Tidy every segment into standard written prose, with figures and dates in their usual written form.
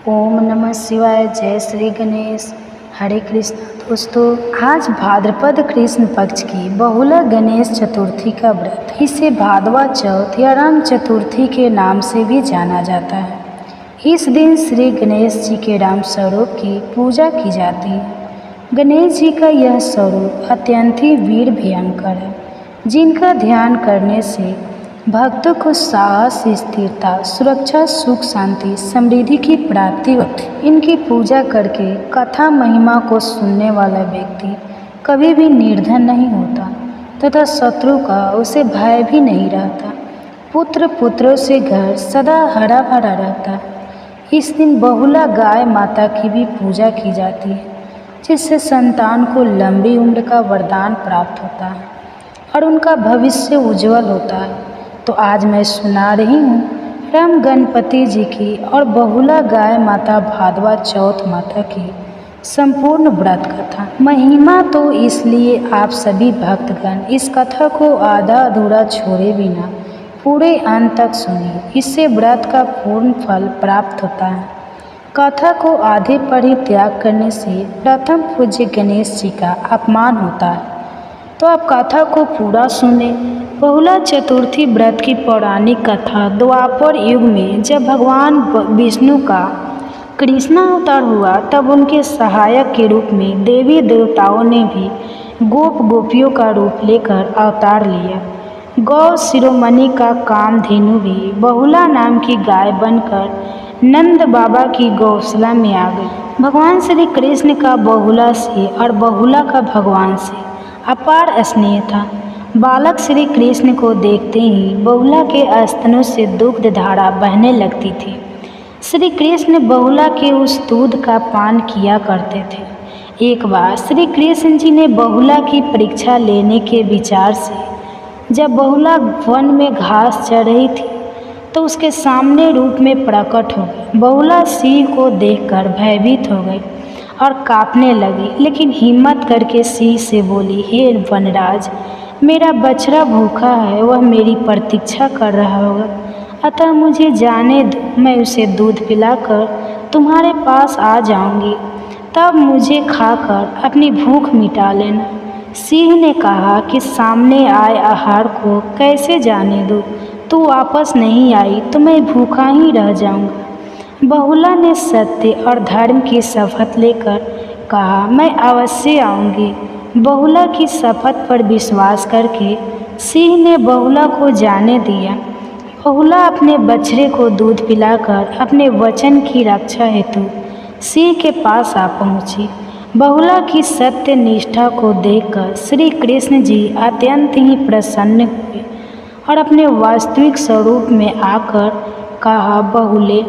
ओम नमः शिवाय। जय श्री गणेश। हरे कृष्ण। दोस्तों, आज भाद्रपद कृष्ण पक्ष की बहुला गणेश चतुर्थी का व्रत, इसे भादवा चौथ या राम चतुर्थी के नाम से भी जाना जाता है। इस दिन श्री गणेश जी के राम स्वरूप की पूजा की जाती है। गणेश जी का यह स्वरूप अत्यंत ही वीर भयंकर है, जिनका ध्यान करने से भक्तों को साहस, स्थिरता, सुरक्षा, सुख, शांति, समृद्धि की प्राप्ति होती। इनकी पूजा करके कथा महिमा को सुनने वाला व्यक्ति कभी भी निर्धन नहीं होता तथा शत्रु का उसे भय भी नहीं रहता। पुत्रों से घर सदा हरा भरा रहता है। इस दिन बहुला गाय माता की भी पूजा की जाती है, जिससे संतान को लंबी उम्र का वरदान प्राप्त होता है और उनका भविष्य उज्जवल होता है। तो आज मैं सुना रही हूँ राम गणपति जी की और बहुला गाय माता भादवा चौथ माता की संपूर्ण व्रत कथा। महिमा तो इसलिए आप सभी भक्तगण इस कथा को आधा अधूरा छोड़े बिना पूरे अंत तक सुनिए। इससे व्रत का पूर्ण फल प्राप्त होता है। कथा को आधे पर ही त्याग करने से प्रथम पूज्य गणेश जी का अपमान होता है। तो आप कथा को पूरा सुने। बहुला चतुर्थी व्रत की पौराणिक कथा द्वापर युग में जब भगवान विष्णु का कृष्ण अवतार हुआ, तब उनके सहायक के रूप में देवी देवताओं ने भी गोपियों का रूप लेकर अवतार लिया। गौ शिरोमणि का कामधेनु भी बहुला नाम की गाय बनकर नंद बाबा की गौशाला में आ गई। भगवान श्री कृष्ण का बहुला से और बहुला का भगवान से अपार स्नेह था। बालक श्री कृष्ण को देखते ही बहुला के स्तनों से दुग्ध धारा बहने लगती थी। श्री कृष्ण बहुला के उस दूध का पान किया करते थे। एक बार श्री कृष्ण जी ने बहुला की परीक्षा लेने के विचार से जब बहुला वन में घास चर रही थी, तो उसके सामने रूप में प्रकट हो गई। बहुला सिंह को देखकर भयभीत हो गई और कांपने लगी, लेकिन हिम्मत करके सिंह से बोली, हे वनराज, मेरा बछड़ा भूखा है, वह मेरी प्रतीक्षा कर रहा होगा, अतः मुझे जाने दो, मैं उसे दूध पिलाकर तुम्हारे पास आ जाऊंगी, तब मुझे खाकर अपनी भूख मिटा लेना। सिंह ने कहा कि सामने आए आहार को कैसे जाने दो, तू वापस नहीं आई तो मैं भूखा ही रह जाऊंगा। बहुला ने सत्य और धर्म की शपथ लेकर कहा, मैं अवश्य आऊंगी। बहुला की शपथ पर विश्वास करके सिंह ने बहुला को जाने दिया। बहुला अपने बछड़े को दूध पिलाकर अपने वचन की रक्षा हेतु सिंह के पास आ पहुंची। बहुला की सत्य निष्ठा को देखकर श्री कृष्ण जी अत्यंत ही प्रसन्न हुए और अपने वास्तविक स्वरूप में आकर कहा, बहुले,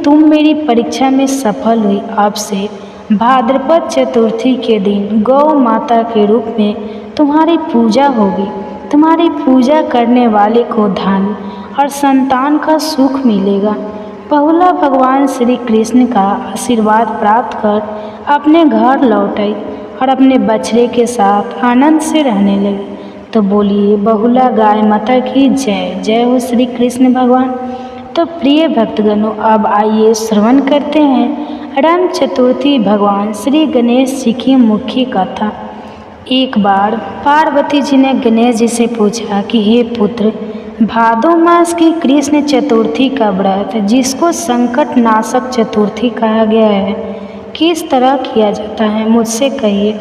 तुम मेरी परीक्षा में सफल हुई। अब से भाद्रपद चतुर्थी के दिन गौ माता के रूप में तुम्हारी पूजा होगी। तुम्हारी पूजा करने वाले को धन और संतान का सुख मिलेगा। बहुला भगवान श्री कृष्ण का आशीर्वाद प्राप्त कर अपने घर लौट आई और अपने बछड़े के साथ आनंद से रहने लगी। तो बोलिए बहुला गाय माता की जय। जय हो श्री कृष्ण भगवान। तो प्रिय भक्तगणों, अब आइए श्रवण करते हैं राम चतुर्थी भगवान श्री गणेश जी की मुख्य कथा। एक बार पार्वती जी ने गणेश जी से पूछा कि हे पुत्र, भादो मास की कृष्ण चतुर्थी का व्रत, जिसको संकट नाशक चतुर्थी कहा गया है, किस तरह किया जाता है, मुझसे कहिए।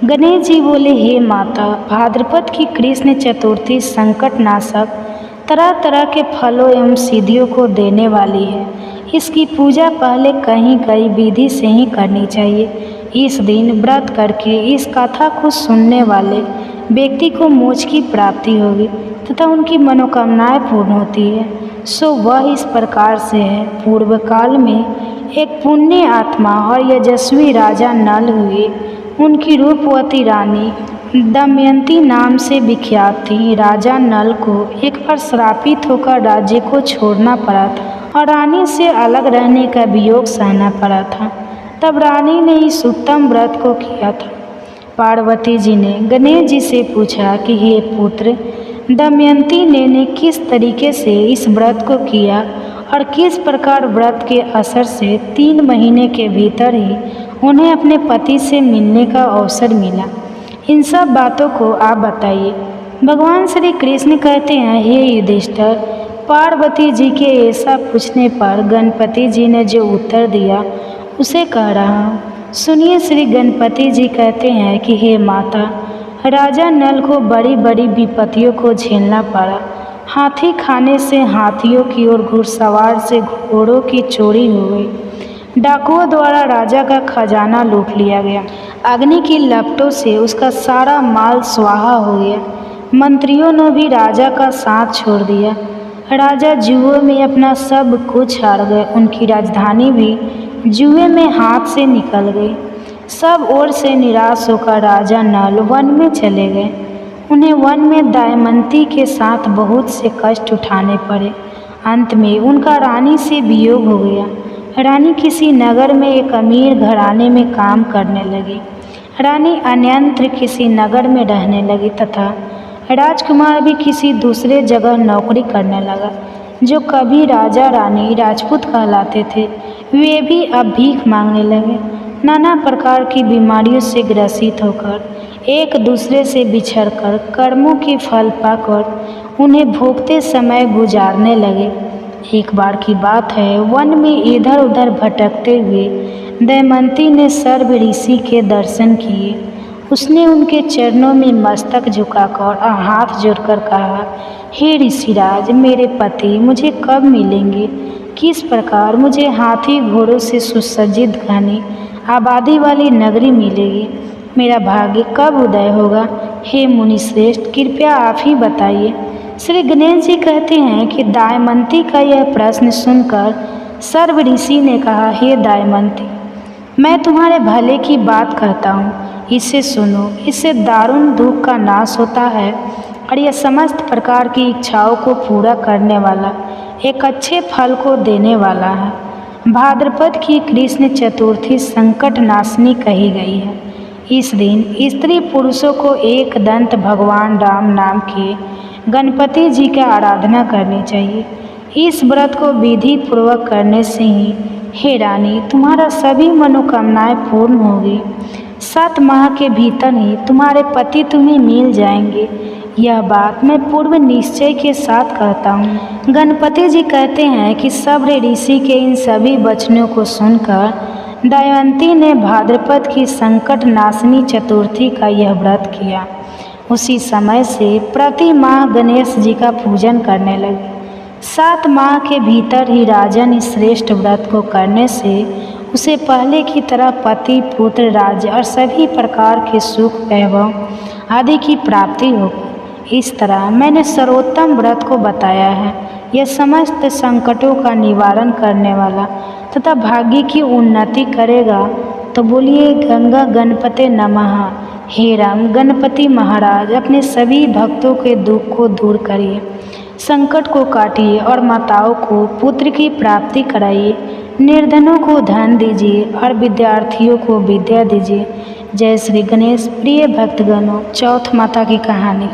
गणेश जी बोले, हे माता, भाद्रपद की कृष्ण चतुर्थी संकट नाशक तरह तरह के फलों एवं सिद्धियों को देने वाली है। इसकी पूजा पहले कहीं कई विधि से ही करनी चाहिए। इस दिन व्रत करके इस कथा को सुनने वाले व्यक्ति को मोक्ष की प्राप्ति होगी तथा उनकी मनोकामनाएं पूर्ण होती है। सो वह इस प्रकार से है। पूर्व काल में एक पुण्य आत्मा और यशस्वी राजा नल हुए। उनकी रूपवती रानी दमयंती नाम से विख्यात थी। राजा नल को एक बार श्रापित होकर राज्य को छोड़ना पड़ा था और रानी से अलग रहने का वियोग सहना पड़ा था। तब रानी ने इस उत्तम व्रत को किया था। पार्वती जी ने गणेश जी से पूछा कि हे पुत्र, दमयंती ने किस तरीके से इस व्रत को किया और किस प्रकार व्रत के असर से 3 महीने के भीतर ही उन्हें अपने पति से मिलने का अवसर मिला। इन सब बातों को आप बताइए। भगवान श्री कृष्ण कहते हैं, हे युधिष्ठिर, पार्वती जी के ऐसा पूछने पर गणपति जी ने जो उत्तर दिया उसे कह रहा हूँ। सुनिए। श्री गणपति जी कहते हैं कि हे माता, राजा नल को बड़ी बड़ी विपत्तियों को झेलना पड़ा। हाथी खाने से हाथियों की और घुड़सवार से घोड़ों की चोरी हो गई। डाकुओं द्वारा राजा का खजाना लूट लिया गया। अग्नि की लपटों से उसका सारा माल स्वाहा हो गया। मंत्रियों ने भी राजा का साथ छोड़ दिया। राजा जुए में अपना सब कुछ हार गए। उनकी राजधानी भी जुए में हाथ से निकल गई। सब ओर से निराश होकर राजा नल वन में चले गए। उन्हें वन में दमयंती के साथ बहुत से कष्ट उठाने पड़े। अंत में उनका रानी से वियोग हो गया। रानी किसी नगर में एक अमीर घराने में काम करने लगी। रानी अन्यत्र किसी नगर में रहने लगी तथा राजकुमार भी किसी दूसरे जगह नौकरी करने लगा। जो कभी राजा रानी राजपूत कहलाते थे वे भी अब भीख मांगने लगे। नाना प्रकार की बीमारियों से ग्रसित होकर एक दूसरे से बिछड़कर कर्मों के फल पाकर उन्हें भोगते समय गुजारने लगे। एक बार की बात है, वन में इधर उधर भटकते हुए दमयंती ने सर्व ऋषि के दर्शन किए। उसने उनके चरणों में मस्तक झुकाकर और हाथ जोड़कर कहा, हे ऋषिराज, मेरे पति मुझे कब मिलेंगे? किस प्रकार मुझे हाथी घोड़ों से सुसज्जित घनी आबादी वाली नगरी मिलेगी? मेरा भाग्य कब उदय होगा? हे मुनिश्रेष्ठ, कृपया आप ही बताइए। श्री गणेश जी कहते हैं कि दमयंती का यह प्रश्न सुनकर सर्व ऋषि ने कहा, हे दमयंती, मैं तुम्हारे भले की बात कहता हूँ, इसे सुनो। इससे दारुण दुख का नाश होता है और यह समस्त प्रकार की इच्छाओं को पूरा करने वाला, एक अच्छे फल को देने वाला है। भाद्रपद की कृष्ण चतुर्थी संकट नाशनी कही गई है। इस दिन स्त्री पुरुषों को एक दंत भगवान राम नाम के गणपति जी का आराधना करनी चाहिए। इस व्रत को विधि पूर्वक करने से ही, हे रानी, तुम्हारा सभी मनोकामनाएं पूर्ण होगी। 7 माह के भीतर ही तुम्हारे पति तुम्हें मिल जाएंगे। यह बात मैं पूर्व निश्चय के साथ कहता हूँ। गणपति जी कहते हैं कि सब्र ऋषि के इन सभी वचनों को सुनकर दमयंती ने भाद्रपद की संकट नाशनी चतुर्थी का यह व्रत किया। उसी समय से प्रति माह गणेश जी का पूजन करने लगी। 7 माह के भीतर ही राजन इस श्रेष्ठ व्रत को करने से उसे पहले की तरह पति, पुत्र, राज्य और सभी प्रकार के सुख, वैभव आदि की प्राप्ति होगी। इस तरह मैंने सर्वोत्तम व्रत को बताया है। यह समस्त संकटों का निवारण करने वाला तथा भाग्य की उन्नति करेगा। तो बोलिए गंगा गणपते नमः। हे राम गणपति महाराज, अपने सभी भक्तों के दुख को दूर करिए, संकट को काटिए और माताओं को पुत्र की प्राप्ति कराइए, निर्धनों को धन दीजिए और विद्यार्थियों को विद्या दीजिए। जय श्री गणेश। प्रिय भक्तगणों, चौथ माता की कहानी।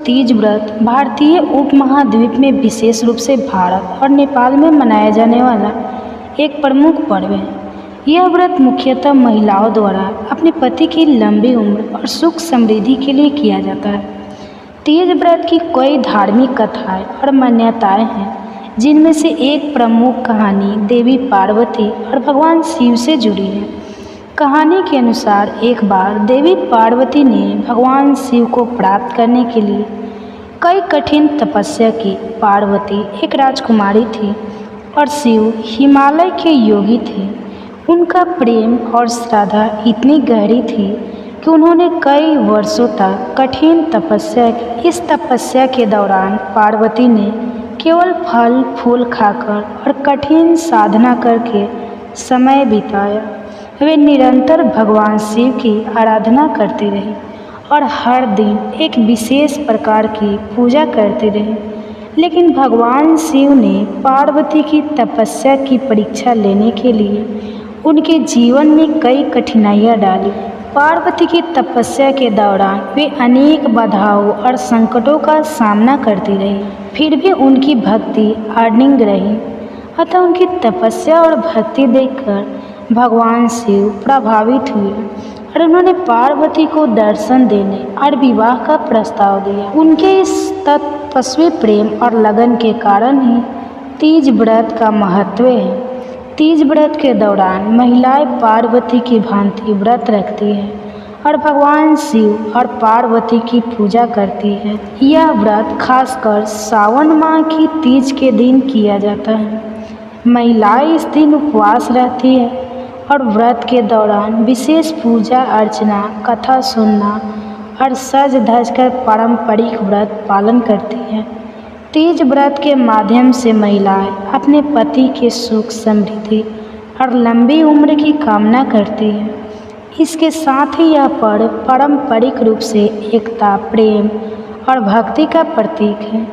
तीज व्रत भारतीय उपमहाद्वीप में विशेष रूप से भारत और नेपाल में मनाया जाने वाला एक प्रमुख पर्व है। यह व्रत मुख्यतः महिलाओं द्वारा अपने पति की लंबी उम्र और सुख समृद्धि के लिए किया जाता है। तीज व्रत की कई धार्मिक कथाएं और मान्यताएं हैं, जिनमें से एक प्रमुख कहानी देवी पार्वती और भगवान शिव से जुड़ी है। कहानी के अनुसार एक बार देवी पार्वती ने भगवान शिव को प्राप्त करने के लिए कई कठिन तपस्या की। पार्वती एक राजकुमारी थी और शिव हिमालय के योगी थे। उनका प्रेम और श्रद्धा इतनी गहरी थी कि उन्होंने कई वर्षों तक कठिन तपस्या की। इस तपस्या के दौरान पार्वती ने केवल फल फूल खाकर और कठिन साधना करके समय बिताया। वे निरंतर भगवान शिव की आराधना करते रहे और हर दिन एक विशेष प्रकार की पूजा करते रहे। लेकिन भगवान शिव ने पार्वती की तपस्या की परीक्षा लेने के लिए उनके जीवन में कई कठिनाइयाँ डाली। पार्वती की तपस्या के दौरान वे अनेक बाधाओं और संकटों का सामना करती रही, फिर भी उनकी भक्ति अडिग रही। अतः उनकी तपस्या और भक्ति देखकर भगवान शिव प्रभावित हुए और उन्होंने पार्वती को दर्शन देने और विवाह का प्रस्ताव दिया। उनके इस तपस्वी प्रेम और लगन के कारण ही तीज व्रत का महत्व है। तीज व्रत के दौरान महिलाएं पार्वती की भांति व्रत रखती है और भगवान शिव और पार्वती की पूजा करती है। यह व्रत खासकर सावन माह की तीज के दिन किया जाता है। महिलाएं इस दिन उपवास रहती है और व्रत के दौरान विशेष पूजा अर्चना, कथा सुनना और सज धज कर पारंपरिक व्रत पालन करती है। तीज व्रत के माध्यम से महिलाएं अपने पति के सुख, समृद्धि और लंबी उम्र की कामना करती है। इसके साथ ही यह पर्व पारंपरिक रूप से एकता, प्रेम और भक्ति का प्रतीक है।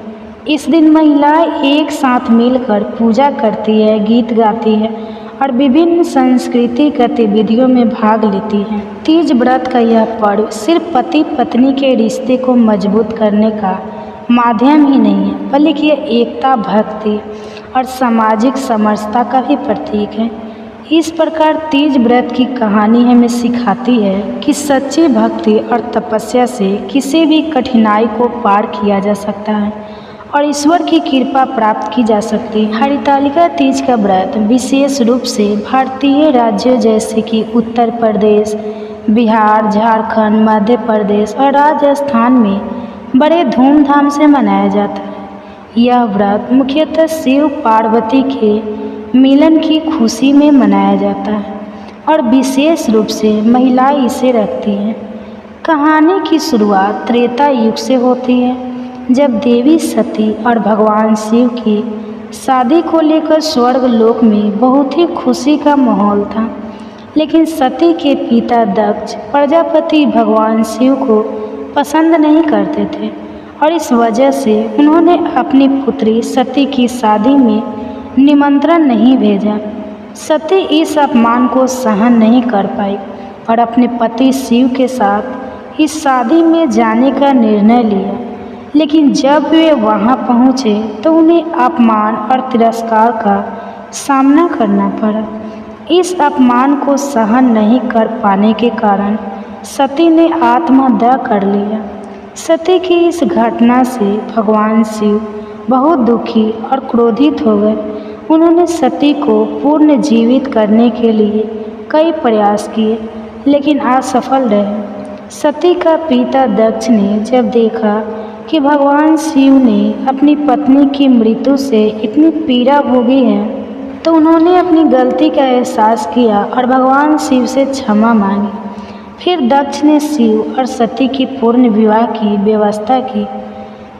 इस दिन महिलाएं एक साथ मिलकर पूजा करती है, गीत गाती है और विभिन्न सांस्कृतिक गतिविधियों में भाग लेती हैं। तीज व्रत का यह पर्व सिर्फ पति पत्नी के रिश्ते को मजबूत करने का माध्यम ही नहीं है, बल्कि यह एकता, भक्ति और सामाजिक समरसता का भी प्रतीक है। इस प्रकार तीज व्रत की कहानी हमें सिखाती है कि सच्ची भक्ति और तपस्या से किसी भी कठिनाई को पार किया जा सकता है और ईश्वर की कृपा प्राप्त की जा सकती है। हरितालिका तीज का व्रत विशेष रूप से भारतीय राज्यों जैसे कि उत्तर प्रदेश, बिहार, झारखंड, मध्य प्रदेश और राजस्थान में बड़े धूमधाम से मनाया जाता है। यह व्रत मुख्यतः शिव पार्वती के मिलन की खुशी में मनाया जाता है और विशेष रूप से महिलाएं इसे रखती हैं। कहानी की शुरुआत त्रेता युग से होती है, जब देवी सती और भगवान शिव की शादी को लेकर स्वर्ग लोक में बहुत ही खुशी का माहौल था। लेकिन सती के पिता दक्ष प्रजापति भगवान शिव को पसंद नहीं करते थे और इस वजह से उन्होंने अपनी पुत्री सती की शादी में निमंत्रण नहीं भेजा। सती इस अपमान को सहन नहीं कर पाई और अपने पति शिव के साथ इस शादी में जाने का निर्णय लिया। लेकिन जब वे वहां पहुंचे तो उन्हें अपमान और तिरस्कार का सामना करना पड़ा। इस अपमान को सहन नहीं कर पाने के कारण सती ने आत्महत्या कर लिया। सती की इस घटना से भगवान शिव बहुत दुखी और क्रोधित हो गए। उन्होंने सती को पुनर्जीवित करने के लिए कई प्रयास किए, लेकिन असफल रहे। सती का पिता दक्ष ने जब देखा कि भगवान शिव ने अपनी पत्नी की मृत्यु से इतनी पीड़ा भोगी है, तो उन्होंने अपनी गलती का एहसास किया और भगवान शिव से क्षमा मांगी। फिर दक्ष ने शिव और सती की पूर्ण विवाह की व्यवस्था की।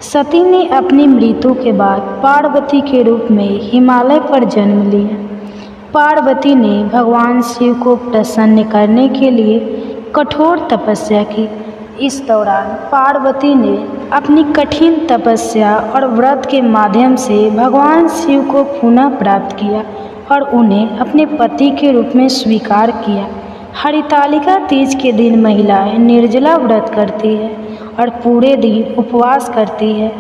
सती ने अपनी मृत्यु के बाद पार्वती के रूप में हिमालय पर जन्म लिया। पार्वती ने भगवान शिव को प्रसन्न करने के लिए कठोर तपस्या की। इस दौरान पार्वती ने अपनी कठिन तपस्या और व्रत के माध्यम से भगवान शिव को पुनः प्राप्त किया और उन्हें अपने पति के रूप में स्वीकार किया। हरितालिका तीज के दिन महिलाएं निर्जला व्रत करती है और पूरे दिन उपवास करती है।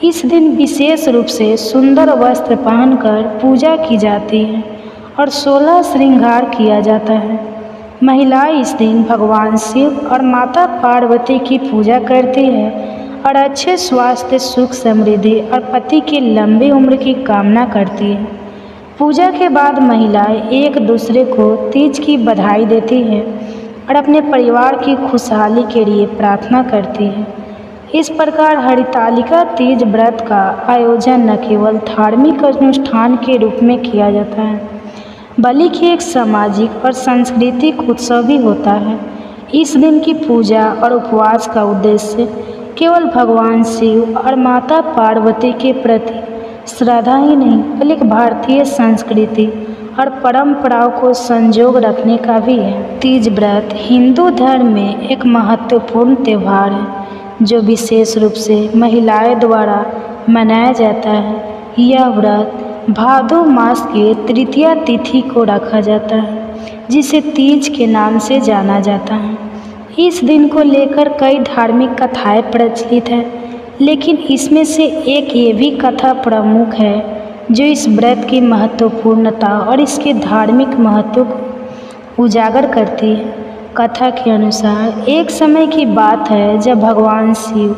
इस दिन विशेष रूप से सुंदर वस्त्र पहनकर पूजा की जाती है और 16 श्रृंगार किया जाता है। महिलाएं इस दिन भगवान शिव और माता पार्वती की पूजा करती है और अच्छे स्वास्थ्य, सुख, समृद्धि और पति की लंबी उम्र की कामना करती है। पूजा के बाद महिलाएं एक दूसरे को तीज की बधाई देती हैं और अपने परिवार की खुशहाली के लिए प्रार्थना करती हैं। इस प्रकार हरितालिका तीज व्रत का आयोजन न केवल धार्मिक अनुष्ठान के रूप में किया जाता है, बल्कि एक सामाजिक और सांस्कृतिक उत्सव भी होता है। इस दिन की पूजा और उपवास का उद्देश्य केवल भगवान शिव और माता पार्वती के प्रति श्रद्धा ही नहीं, बल्कि भारतीय संस्कृति और परंपराओं को संजोग रखने का भी है। तीज व्रत हिंदू धर्म में एक महत्वपूर्ण त्यौहार है जो विशेष रूप से महिलाएं द्वारा मनाया जाता है। यह व्रत भादो मास के तृतीया तिथि को रखा जाता है, जिसे तीज के नाम से जाना जाता है। इस दिन को लेकर कई धार्मिक कथाएं प्रचलित हैं, लेकिन इसमें से एक ये भी कथा प्रमुख है जो इस व्रत की महत्वपूर्णता और इसके धार्मिक महत्व को उजागर करती है। कथा के अनुसार एक समय की बात है जब भगवान शिव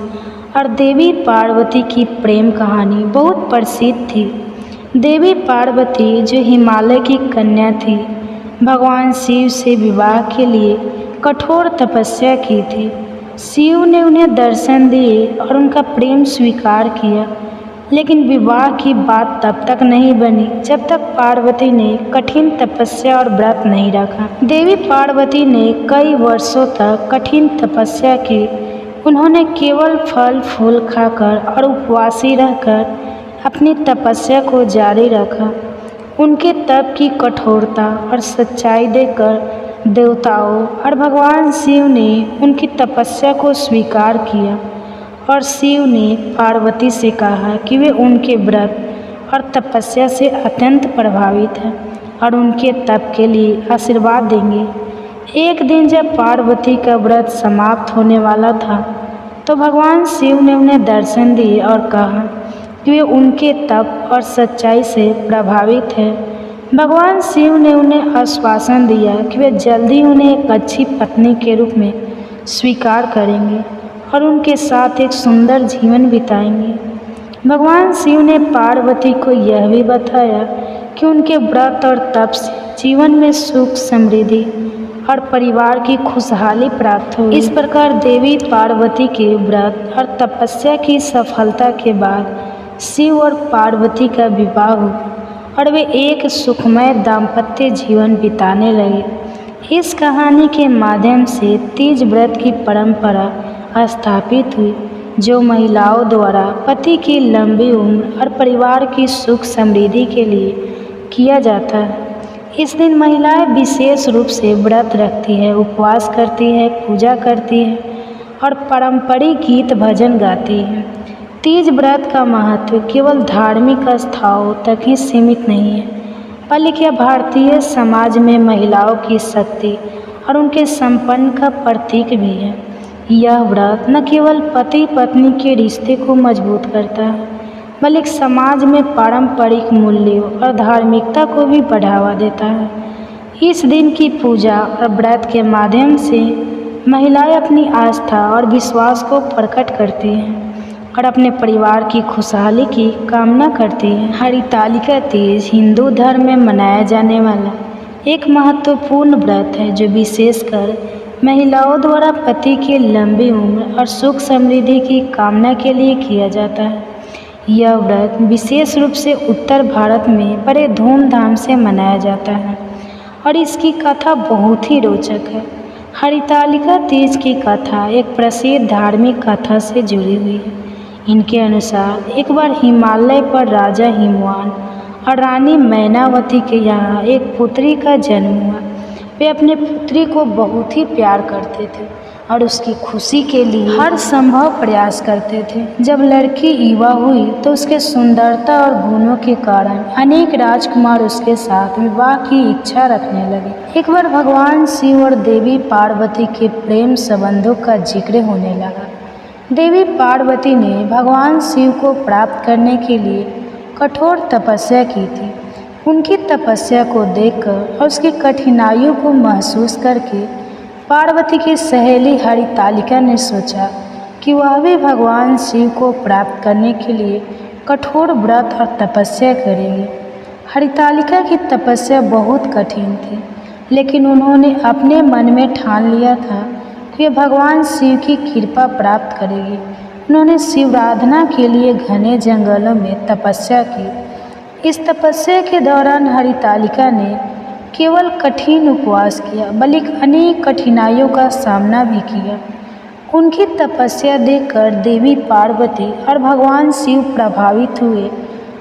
और देवी पार्वती की प्रेम कहानी बहुत प्रसिद्ध थी। देवी पार्वती जो हिमालय की कन्या थी, भगवान शिव से विवाह के लिए कठोर तपस्या की थी। शिव ने उन्हें दर्शन दिए और उनका प्रेम स्वीकार किया, लेकिन विवाह की बात तब तक नहीं बनी जब तक पार्वती ने कठिन तपस्या और व्रत नहीं रखा। देवी पार्वती ने कई वर्षों तक कठिन तपस्या की। उन्होंने केवल फल फूल खाकर और उपवासी रहकर अपनी तपस्या को जारी रखा। उनके तप की कठोरता और सच्चाई देखकर देवताओं और भगवान शिव ने उनकी तपस्या को स्वीकार किया और शिव ने पार्वती से कहा कि वे उनके व्रत और तपस्या से अत्यंत प्रभावित हैं और उनके तप के लिए आशीर्वाद देंगे। एक दिन जब पार्वती का व्रत समाप्त होने वाला था तो भगवान शिव ने उन्हें दर्शन दिए और कहा कि वे उनके तप और सच्चाई से प्रभावित हैं। भगवान शिव ने उन्हें आश्वासन दिया कि वे जल्दी उन्हें एक अच्छी पत्नी के रूप में स्वीकार करेंगे और उनके साथ एक सुंदर जीवन बिताएंगे। भगवान शिव ने पार्वती को यह भी बताया कि उनके व्रत और तप से जीवन में सुख समृद्धि और परिवार की खुशहाली प्राप्त हुई। इस प्रकार देवी पार्वती के व्रत और तपस्या की सफलता के बाद शिव और पार्वती का विवाह हुआ और वे एक सुखमय दाम्पत्य जीवन बिताने लगे। इस कहानी के माध्यम से तीज व्रत की परंपरा स्थापित हुई, जो महिलाओं द्वारा पति की लंबी उम्र और परिवार की सुख समृद्धि के लिए किया जाता है। इस दिन महिलाएं विशेष रूप से व्रत रखती है, उपवास करती है, पूजा करती है और पारंपरिक गीत भजन गाती है। तीज व्रत का महत्व केवल धार्मिक आस्थाओं तक ही सीमित नहीं है, बल्कि यह भारतीय समाज में महिलाओं की शक्ति और उनके संपन्न का प्रतीक भी है। यह व्रत न केवल पति पत्नी के रिश्ते को मजबूत करता है, बल्कि समाज में पारंपरिक मूल्यों और धार्मिकता को भी बढ़ावा देता है। इस दिन की पूजा और व्रत के माध्यम से महिलाएं अपनी आस्था और विश्वास को प्रकट करती हैं और अपने परिवार की खुशहाली की कामना करती हैं। हरितालिका तीज हिंदू धर्म में मनाया जाने वाला एक महत्वपूर्ण व्रत है, जो विशेषकर महिलाओं द्वारा पति की लंबी उम्र और सुख समृद्धि की कामना के लिए किया जाता है। यह व्रत विशेष रूप से उत्तर भारत में बड़े धूमधाम से मनाया जाता है और इसकी कथा बहुत ही रोचक है। हरितालिका तीज की कथा एक प्रसिद्ध धार्मिक कथा से जुड़ी हुई है। इनके अनुसार एक बार हिमालय पर राजा हिमवान और रानी मैनावती के यहाँ एक पुत्री का जन्म हुआ। वे अपने पुत्री को बहुत ही प्यार करते थे और उसकी खुशी के लिए हर संभव प्रयास करते थे। जब लड़की युवा हुई तो उसके सुंदरता और गुणों के कारण अनेक राजकुमार उसके साथ विवाह की इच्छा रखने लगे। एक बार भगवान शिव और देवी पार्वती के प्रेम संबंधों का जिक्र होने लगा। देवी पार्वती ने भगवान शिव को प्राप्त करने के लिए कठोर तपस्या की थी। उनकी तपस्या को देखकर और उसकी कठिनाइयों को महसूस करके पार्वती की सहेली हरितालिका ने सोचा कि वह भी भगवान शिव को प्राप्त करने के लिए कठोर व्रत और तपस्या करेगी। हरितालिका की तपस्या बहुत कठिन थी, लेकिन उन्होंने अपने मन में ठान लिया था कि वे भगवान शिव की कृपा प्राप्त करेगी। उन्होंने शिवाराधना के लिए घने जंगलों में तपस्या की। इस तपस्या के दौरान हरितालिका ने केवल कठिन उपवास किया, बल्कि अनेक कठिनाइयों का सामना भी किया। उनकी तपस्या देखकर देवी पार्वती और भगवान शिव प्रभावित हुए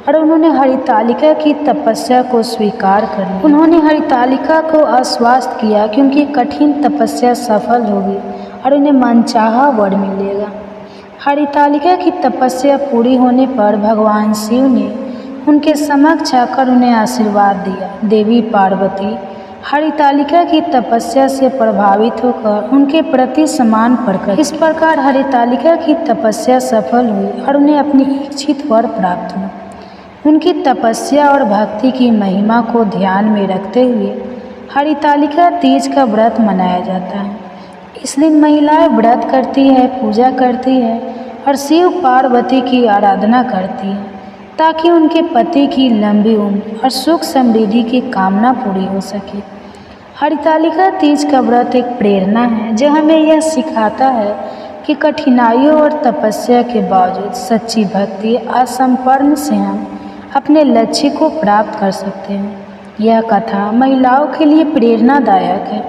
और उन्होंने हरितालिका की तपस्या को स्वीकार कर लिया। उन्होंने हरितालिका को आश्वस्त किया कि उनकी कठिन तपस्या सफल होगी और उन्हें मनचाहा वर मिलेगा। हरितालिका की तपस्या पूरी होने पर भगवान शिव ने उनके समक्ष आकर उन्हें आशीर्वाद दिया। देवी पार्वती हरितालिका की तपस्या से प्रभावित होकर उनके प्रति सम्मान प्रकट। इस प्रकार हरितालिका की तपस्या सफल हुई और उन्हें अपनी इच्छित वर प्राप्त हुआ। उनकी तपस्या और भक्ति की महिमा को ध्यान में रखते हुए हरितालिका तीज का व्रत मनाया जाता है। इस दिन महिलाएं व्रत करती है, पूजा करती है और शिव पार्वती की आराधना करती है ताकि उनके पति की लंबी उम्र और सुख समृद्धि की कामना पूरी हो सके। हरितालिका तीज का व्रत एक प्रेरणा है जो हमें यह सिखाता है कि कठिनाइयों और तपस्या के बावजूद सच्ची भक्ति असंपन्न से हम अपने लक्ष्य को प्राप्त कर सकते हैं। यह कथा महिलाओं के लिए प्रेरणादायक है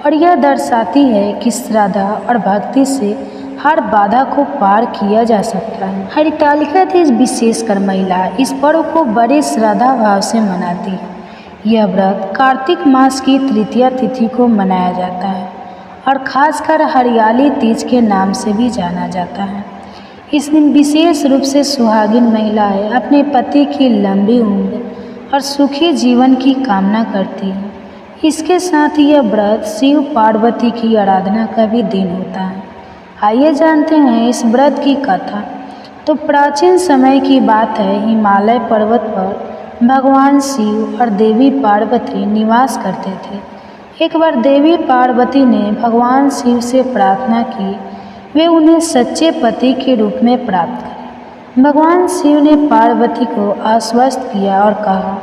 और यह दर्शाती है कि श्रद्धा और भक्ति से हर बाधा को पार किया जा सकता है। हरितालिका तीज विशेषकर महिला इस पर्व को बड़े श्रद्धा भाव से मनाती है। यह व्रत कार्तिक मास की तृतीया तिथि को मनाया जाता है और खासकर हरियाली तीज के नाम से भी जाना जाता है। इस दिन विशेष रूप से सुहागिन महिलाएं अपने पति की लंबी उम्र और सुखी जीवन की कामना करती हैं। इसके साथ ही यह व्रत शिव पार्वती की आराधना का भी दिन होता है। आइए जानते हैं इस व्रत की कथा। तो प्राचीन समय की बात है, हिमालय पर्वत पर भगवान शिव और देवी पार्वती निवास करते थे। एक बार देवी पार्वती ने भगवान शिव से प्रार्थना की वे उन्हें सच्चे पति के रूप में प्राप्त करें। भगवान शिव ने पार्वती को आश्वस्त किया और कहा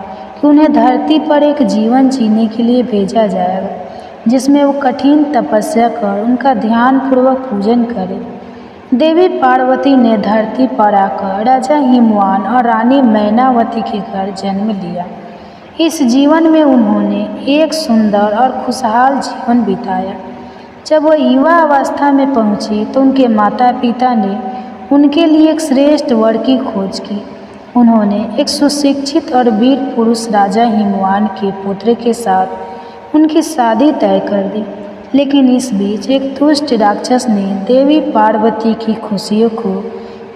कि उन्हें धरती पर एक जीवन जीने के लिए भेजा जाएगा जिसमें वो कठिन तपस्या कर उनका ध्यानपूर्वक पूजन करे। देवी पार्वती ने धरती पर आकर राजा हिमवान और रानी मैनावती के घर जन्म लिया। इस जीवन में उन्होंने एक सुंदर और खुशहाल जीवन बिताया। जब वह युवा अवस्था में पहुंची तो उनके माता पिता ने उनके लिए एक श्रेष्ठ वर की खोज की। उन्होंने एक सुशिक्षित और वीर पुरुष राजा हिमवान के पुत्र के साथ उनकी शादी तय कर दी। लेकिन इस बीच एक दुष्ट राक्षस ने देवी पार्वती की खुशियों को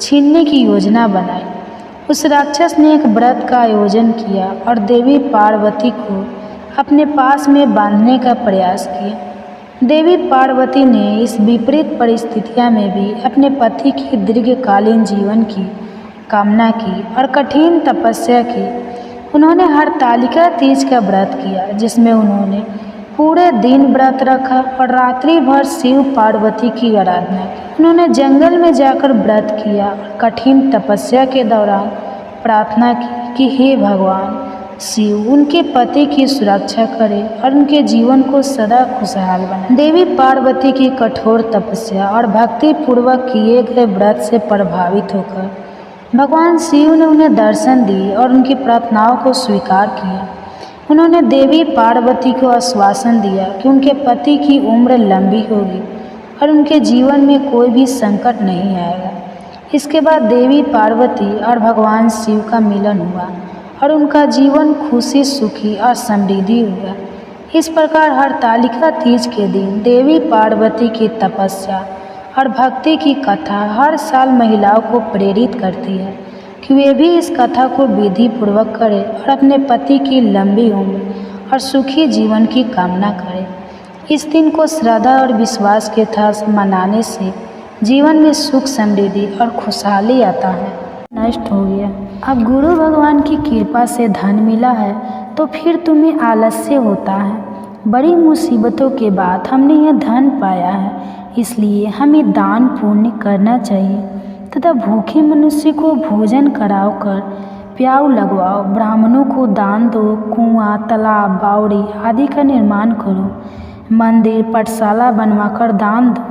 छीनने की योजना बनाई। उस राक्षस ने एक व्रत का आयोजन किया और देवी पार्वती को अपने पास में बांधने का प्रयास किया। देवी पार्वती ने इस विपरीत परिस्थितियों में भी अपने पति के दीर्घकालीन जीवन की कामना की और कठिन तपस्या की। उन्होंने हरतालिका तीज का व्रत किया जिसमें उन्होंने पूरे दिन व्रत रखा और रात्रि भर शिव पार्वती की आराधना की। उन्होंने जंगल में जाकर व्रत किया और कठिन तपस्या के दौरान प्रार्थना की कि हे भगवान शिव उनके पति की सुरक्षा करे और उनके जीवन को सदा खुशहाल बनाए। देवी पार्वती की कठोर तपस्या और भक्ति पूर्वक किए गए व्रत से प्रभावित होकर भगवान शिव ने उन्हें दर्शन दिए और उनकी प्रार्थनाओं को स्वीकार किया। उन्होंने देवी पार्वती को आश्वासन दिया कि उनके पति की उम्र लंबी होगी और उनके जीवन में कोई भी संकट नहीं आएगा। इसके बाद देवी पार्वती और भगवान शिव का मिलन हुआ और उनका जीवन खुशी, सुखी और समृद्धि हुआ। इस प्रकार हरतालिका तीज के दिन देवी पार्वती की तपस्या और भक्ति की कथा हर साल महिलाओं को प्रेरित करती है कि वे भी इस कथा को विधि पूर्वक करें और अपने पति की लंबी उम्र और सुखी जीवन की कामना करें। इस दिन को श्रद्धा और विश्वास के साथ मनाने से जीवन में सुख, समृद्धि और खुशहाली आता है। नष्ट हो गया। अब गुरु भगवान की कृपा से धन मिला है तो फिर तुम्हें आलस्य होता है। बड़ी मुसीबतों के बाद हमने यह धन पाया है, इसलिए हमें दान पुण्य करना चाहिए तथा भूखे मनुष्य को भोजन कराओ कर प्याऊ लगवाओ, ब्राह्मणों को दान दो, कुआं, तालाब, बावड़ी आदि का निर्माण करो, मंदिर, पाठशाला बनवाकर दान दो,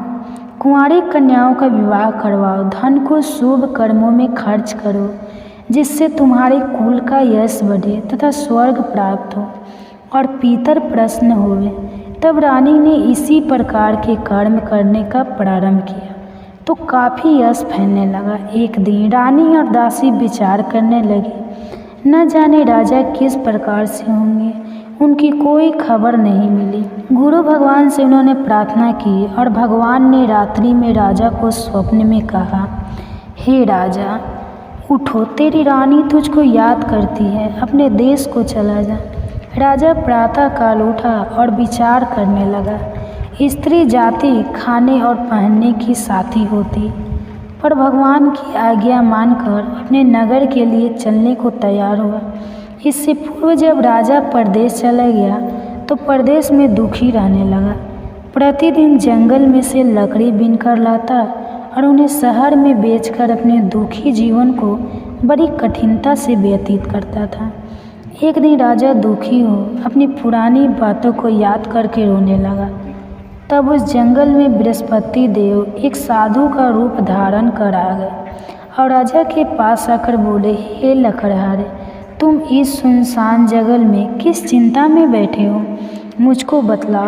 कुंवारी कन्याओं का विवाह करवाओ, धन को शुभ कर्मों में खर्च करो जिससे तुम्हारे कुल का यश बढ़े तथा स्वर्ग प्राप्त हो और पितर प्रसन्न होवे। तब रानी ने इसी प्रकार के कर्म करने का प्रारंभ किया तो काफ़ी यश फैलने लगा। एक दिन रानी और दासी विचार करने लगी, न जाने राजा किस प्रकार से होंगे, उनकी कोई खबर नहीं मिली। गुरु भगवान से उन्होंने प्रार्थना की और भगवान ने रात्रि में राजा को स्वप्न में कहा, हे राजा उठो, तेरी रानी तुझको याद करती है, अपने देश को चला जा। राजा प्रातःकाल उठा और विचार करने लगा। स्त्री जाति खाने और पहनने की साथी होती, पर भगवान की आज्ञा मानकर अपने नगर के लिए चलने को तैयार हुआ। इससे पूर्व जब राजा परदेश चला गया तो परदेश में दुखी रहने लगा। प्रतिदिन जंगल में से लकड़ी बीन कर लाता और उन्हें शहर में बेचकर अपने दुखी जीवन को बड़ी कठिनता से व्यतीत करता था। एक दिन राजा दुखी हो अपनी पुरानी बातों को याद करके रोने लगा। तब उस जंगल में बृहस्पति देव एक साधु का रूप धारण कर आ गए और राजा के पास आकर बोले, हे लकड़हारे, तुम इस सुनसान जंगल में किस चिंता में बैठे हो, मुझको बतला।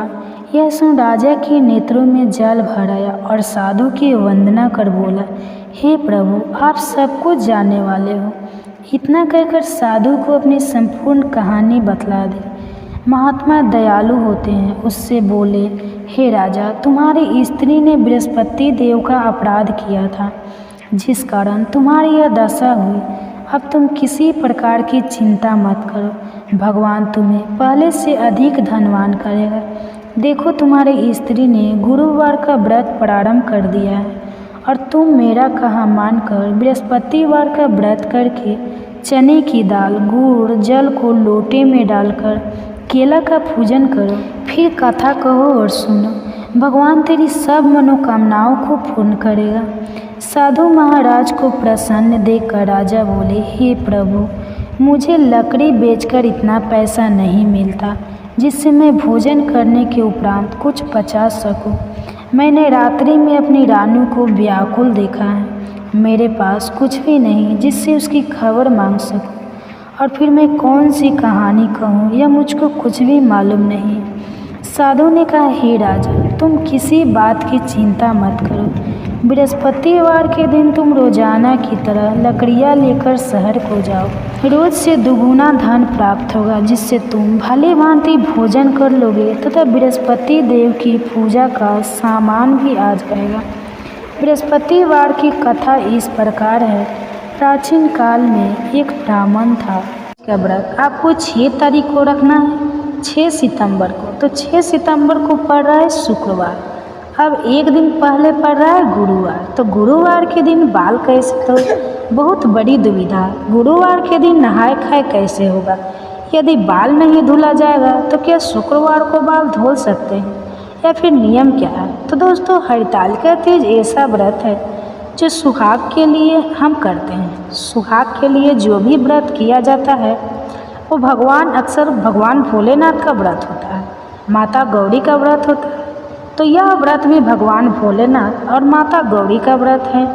यह सुन राजा के नेत्रों में जल भर आया और साधु की वंदना कर बोला, हे प्रभु, आप सब कुछ जानने वाले हो। इतना कहकर साधु को अपनी संपूर्ण कहानी बतला दी। महात्मा दयालु होते हैं, उससे बोले, हे राजा, तुम्हारी स्त्री ने बृहस्पति देव का अपराध किया था, जिस कारण तुम्हारी यह दशा हुई। अब तुम किसी प्रकार की चिंता मत करो, भगवान तुम्हें पहले से अधिक धनवान करेगा। देखो, तुम्हारी स्त्री ने गुरुवार का व्रत प्रारंभ कर दिया है और तुम मेरा कहा मानकर बृहस्पतिवार का व्रत करके चने की दाल, गुड़, जल को लोटे में डालकर केला का पूजन करो, फिर कथा कहो और सुनो। भगवान तेरी सब मनोकामनाओं को पूर्ण करेगा। साधु महाराज को प्रसन्न देखकर राजा बोले, हे प्रभु, मुझे लकड़ी बेचकर इतना पैसा नहीं मिलता जिससे मैं भोजन करने के उपरांत कुछ पचा सकूं। मैंने रात्रि में अपनी रानी को व्याकुल देखा है। मेरे पास कुछ भी नहीं जिससे उसकी खबर मांग सकूं, और फिर मैं कौन सी कहानी कहूँ, यह मुझको कुछ भी मालूम नहीं। साधु ने कहा, हे राजा, तुम किसी बात की चिंता मत करो। बृहस्पतिवार के दिन तुम रोजाना की तरह लकड़ियाँ लेकर शहर को जाओ। रोज से दुगुना धन प्राप्त होगा, जिससे तुम भली भांति भोजन कर लोगे तथा बृहस्पति देव की पूजा का सामान भी आ जाएगा। बृहस्पतिवार की कथा इस प्रकार है। प्राचीन काल में एक ब्राह्मण था। इसका व्रत आपको 6 तारीख को रखना है, 6 सितंबर को। तो 6 सितंबर को पड़ रहा है शुक्रवार। अब एक दिन पहले पड़ रहा है गुरुवार। तो गुरुवार के दिन बाल कैसे धो, बहुत बड़ी दुविधा। गुरुवार के दिन नहाए खाए कैसे होगा? यदि बाल नहीं धुला जाएगा तो क्या शुक्रवार को बाल धो सकते हैं, या फिर नियम क्या है? तो दोस्तों, हरतालिका तीज ऐसा व्रत है जो सुहाग के लिए हम करते हैं। सुहाग के लिए जो भी व्रत किया जाता है वो अक्सर भगवान भोलेनाथ का व्रत होता है, माता गौरी का व्रत होता है। तो यह व्रत भी भगवान भोलेनाथ और माता गौरी का व्रत है,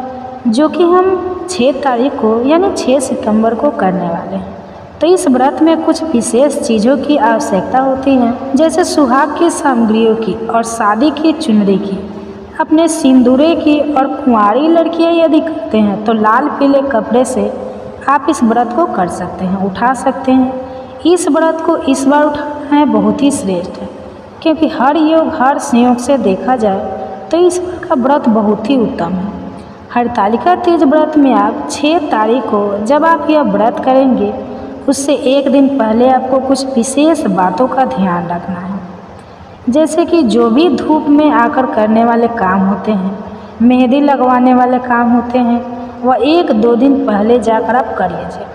जो कि हम 6 तारीख को यानी 6 सितंबर को करने वाले हैं। तो इस व्रत में कुछ विशेष चीज़ों की आवश्यकता होती है, जैसे सुहाग की सामग्रियों की और शादी की चुनरी की, अपने सिंदूरे की। और कुंवारी लड़कियां यदि करते हैं तो लाल पीले कपड़े से आप इस व्रत को कर सकते हैं, उठा सकते हैं। इस व्रत को इस बार उठाना है बहुत ही श्रेष्ठ है, क्योंकि हर योग हर संयोग से देखा जाए तो इस बार का व्रत बहुत ही उत्तम है। हरतालिका तीज व्रत में आप 6 तारीख को जब आप यह व्रत करेंगे, उससे एक दिन पहले आपको कुछ विशेष बातों का ध्यान रखना है। जैसे कि जो भी धूप में आकर करने वाले काम होते हैं, मेहंदी लगवाने वाले काम होते हैं, वह 1-2 दिन पहले जाकर आप कर लीजिए।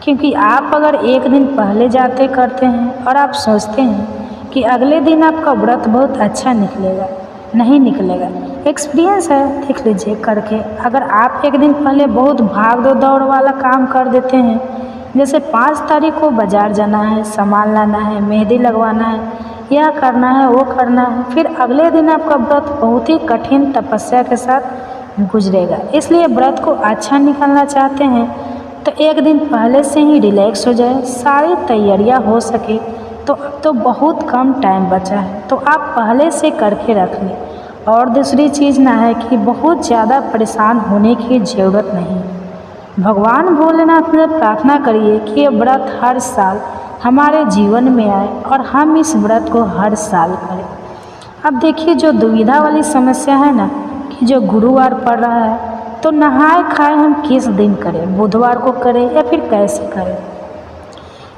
क्योंकि आप अगर एक दिन पहले जाते करते हैं और आप सोचते हैं कि अगले दिन आपका व्रत बहुत अच्छा निकलेगा, नहीं निकलेगा। एक्सपीरियंस है, देख लीजिए करके। अगर आप एक दिन पहले बहुत भाग दौड़ वाला काम कर देते हैं, जैसे 5 तारीख को बाज़ार जाना है, सामान लाना है, मेहंदी लगवाना है, यह करना है, वो करना है, फिर अगले दिन आपका व्रत बहुत ही कठिन तपस्या के साथ गुजरेगा। इसलिए व्रत को अच्छा निकालना चाहते हैं तो एक दिन पहले से ही रिलैक्स हो जाए, सारी तैयारियां हो सके। तो बहुत कम टाइम बचा है, तो आप पहले से करके रख लें। और दूसरी चीज़ ना है कि बहुत ज़्यादा परेशान होने की ज़रूरत नहीं। भगवान भोलेनाथ से प्रार्थना करिए कि ये व्रत हर साल हमारे जीवन में आए और हम इस व्रत को हर साल करें। अब देखिए, जो दुविधा वाली समस्या है ना कि जो गुरुवार पड़ रहा है, तो नहाए खाए हम किस दिन करें, बुधवार को करें या फिर कैसे करें?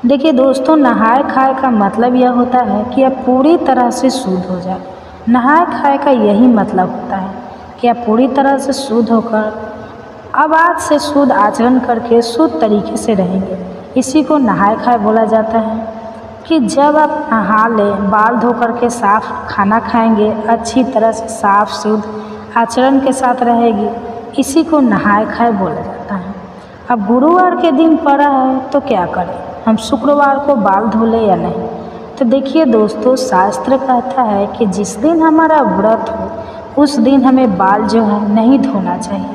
देखिए दोस्तों, नहाए खाए का मतलब यह होता है कि आप पूरी तरह से शुद्ध हो जाए। नहाए खाए का यही मतलब होता है कि आप पूरी तरह से शुद्ध होकर अब आज से शुद्ध आचरण करके शुद्ध तरीके से रहेंगे। इसी को नहाय खाए बोला जाता है कि जब आप नहा लें, बाल धो करके साफ खाना खाएंगे, अच्छी तरह से साफ शुद्ध आचरण के साथ रहेगी, इसी को नहाय खाए बोला जाता है। अब गुरुवार के दिन पड़ा है तो क्या करें, हम शुक्रवार को बाल धो लें या नहीं? तो देखिए दोस्तों, शास्त्र कहता है कि जिस दिन हमारा व्रत हो उस दिन हमें बाल जो है नहीं धोना चाहिए।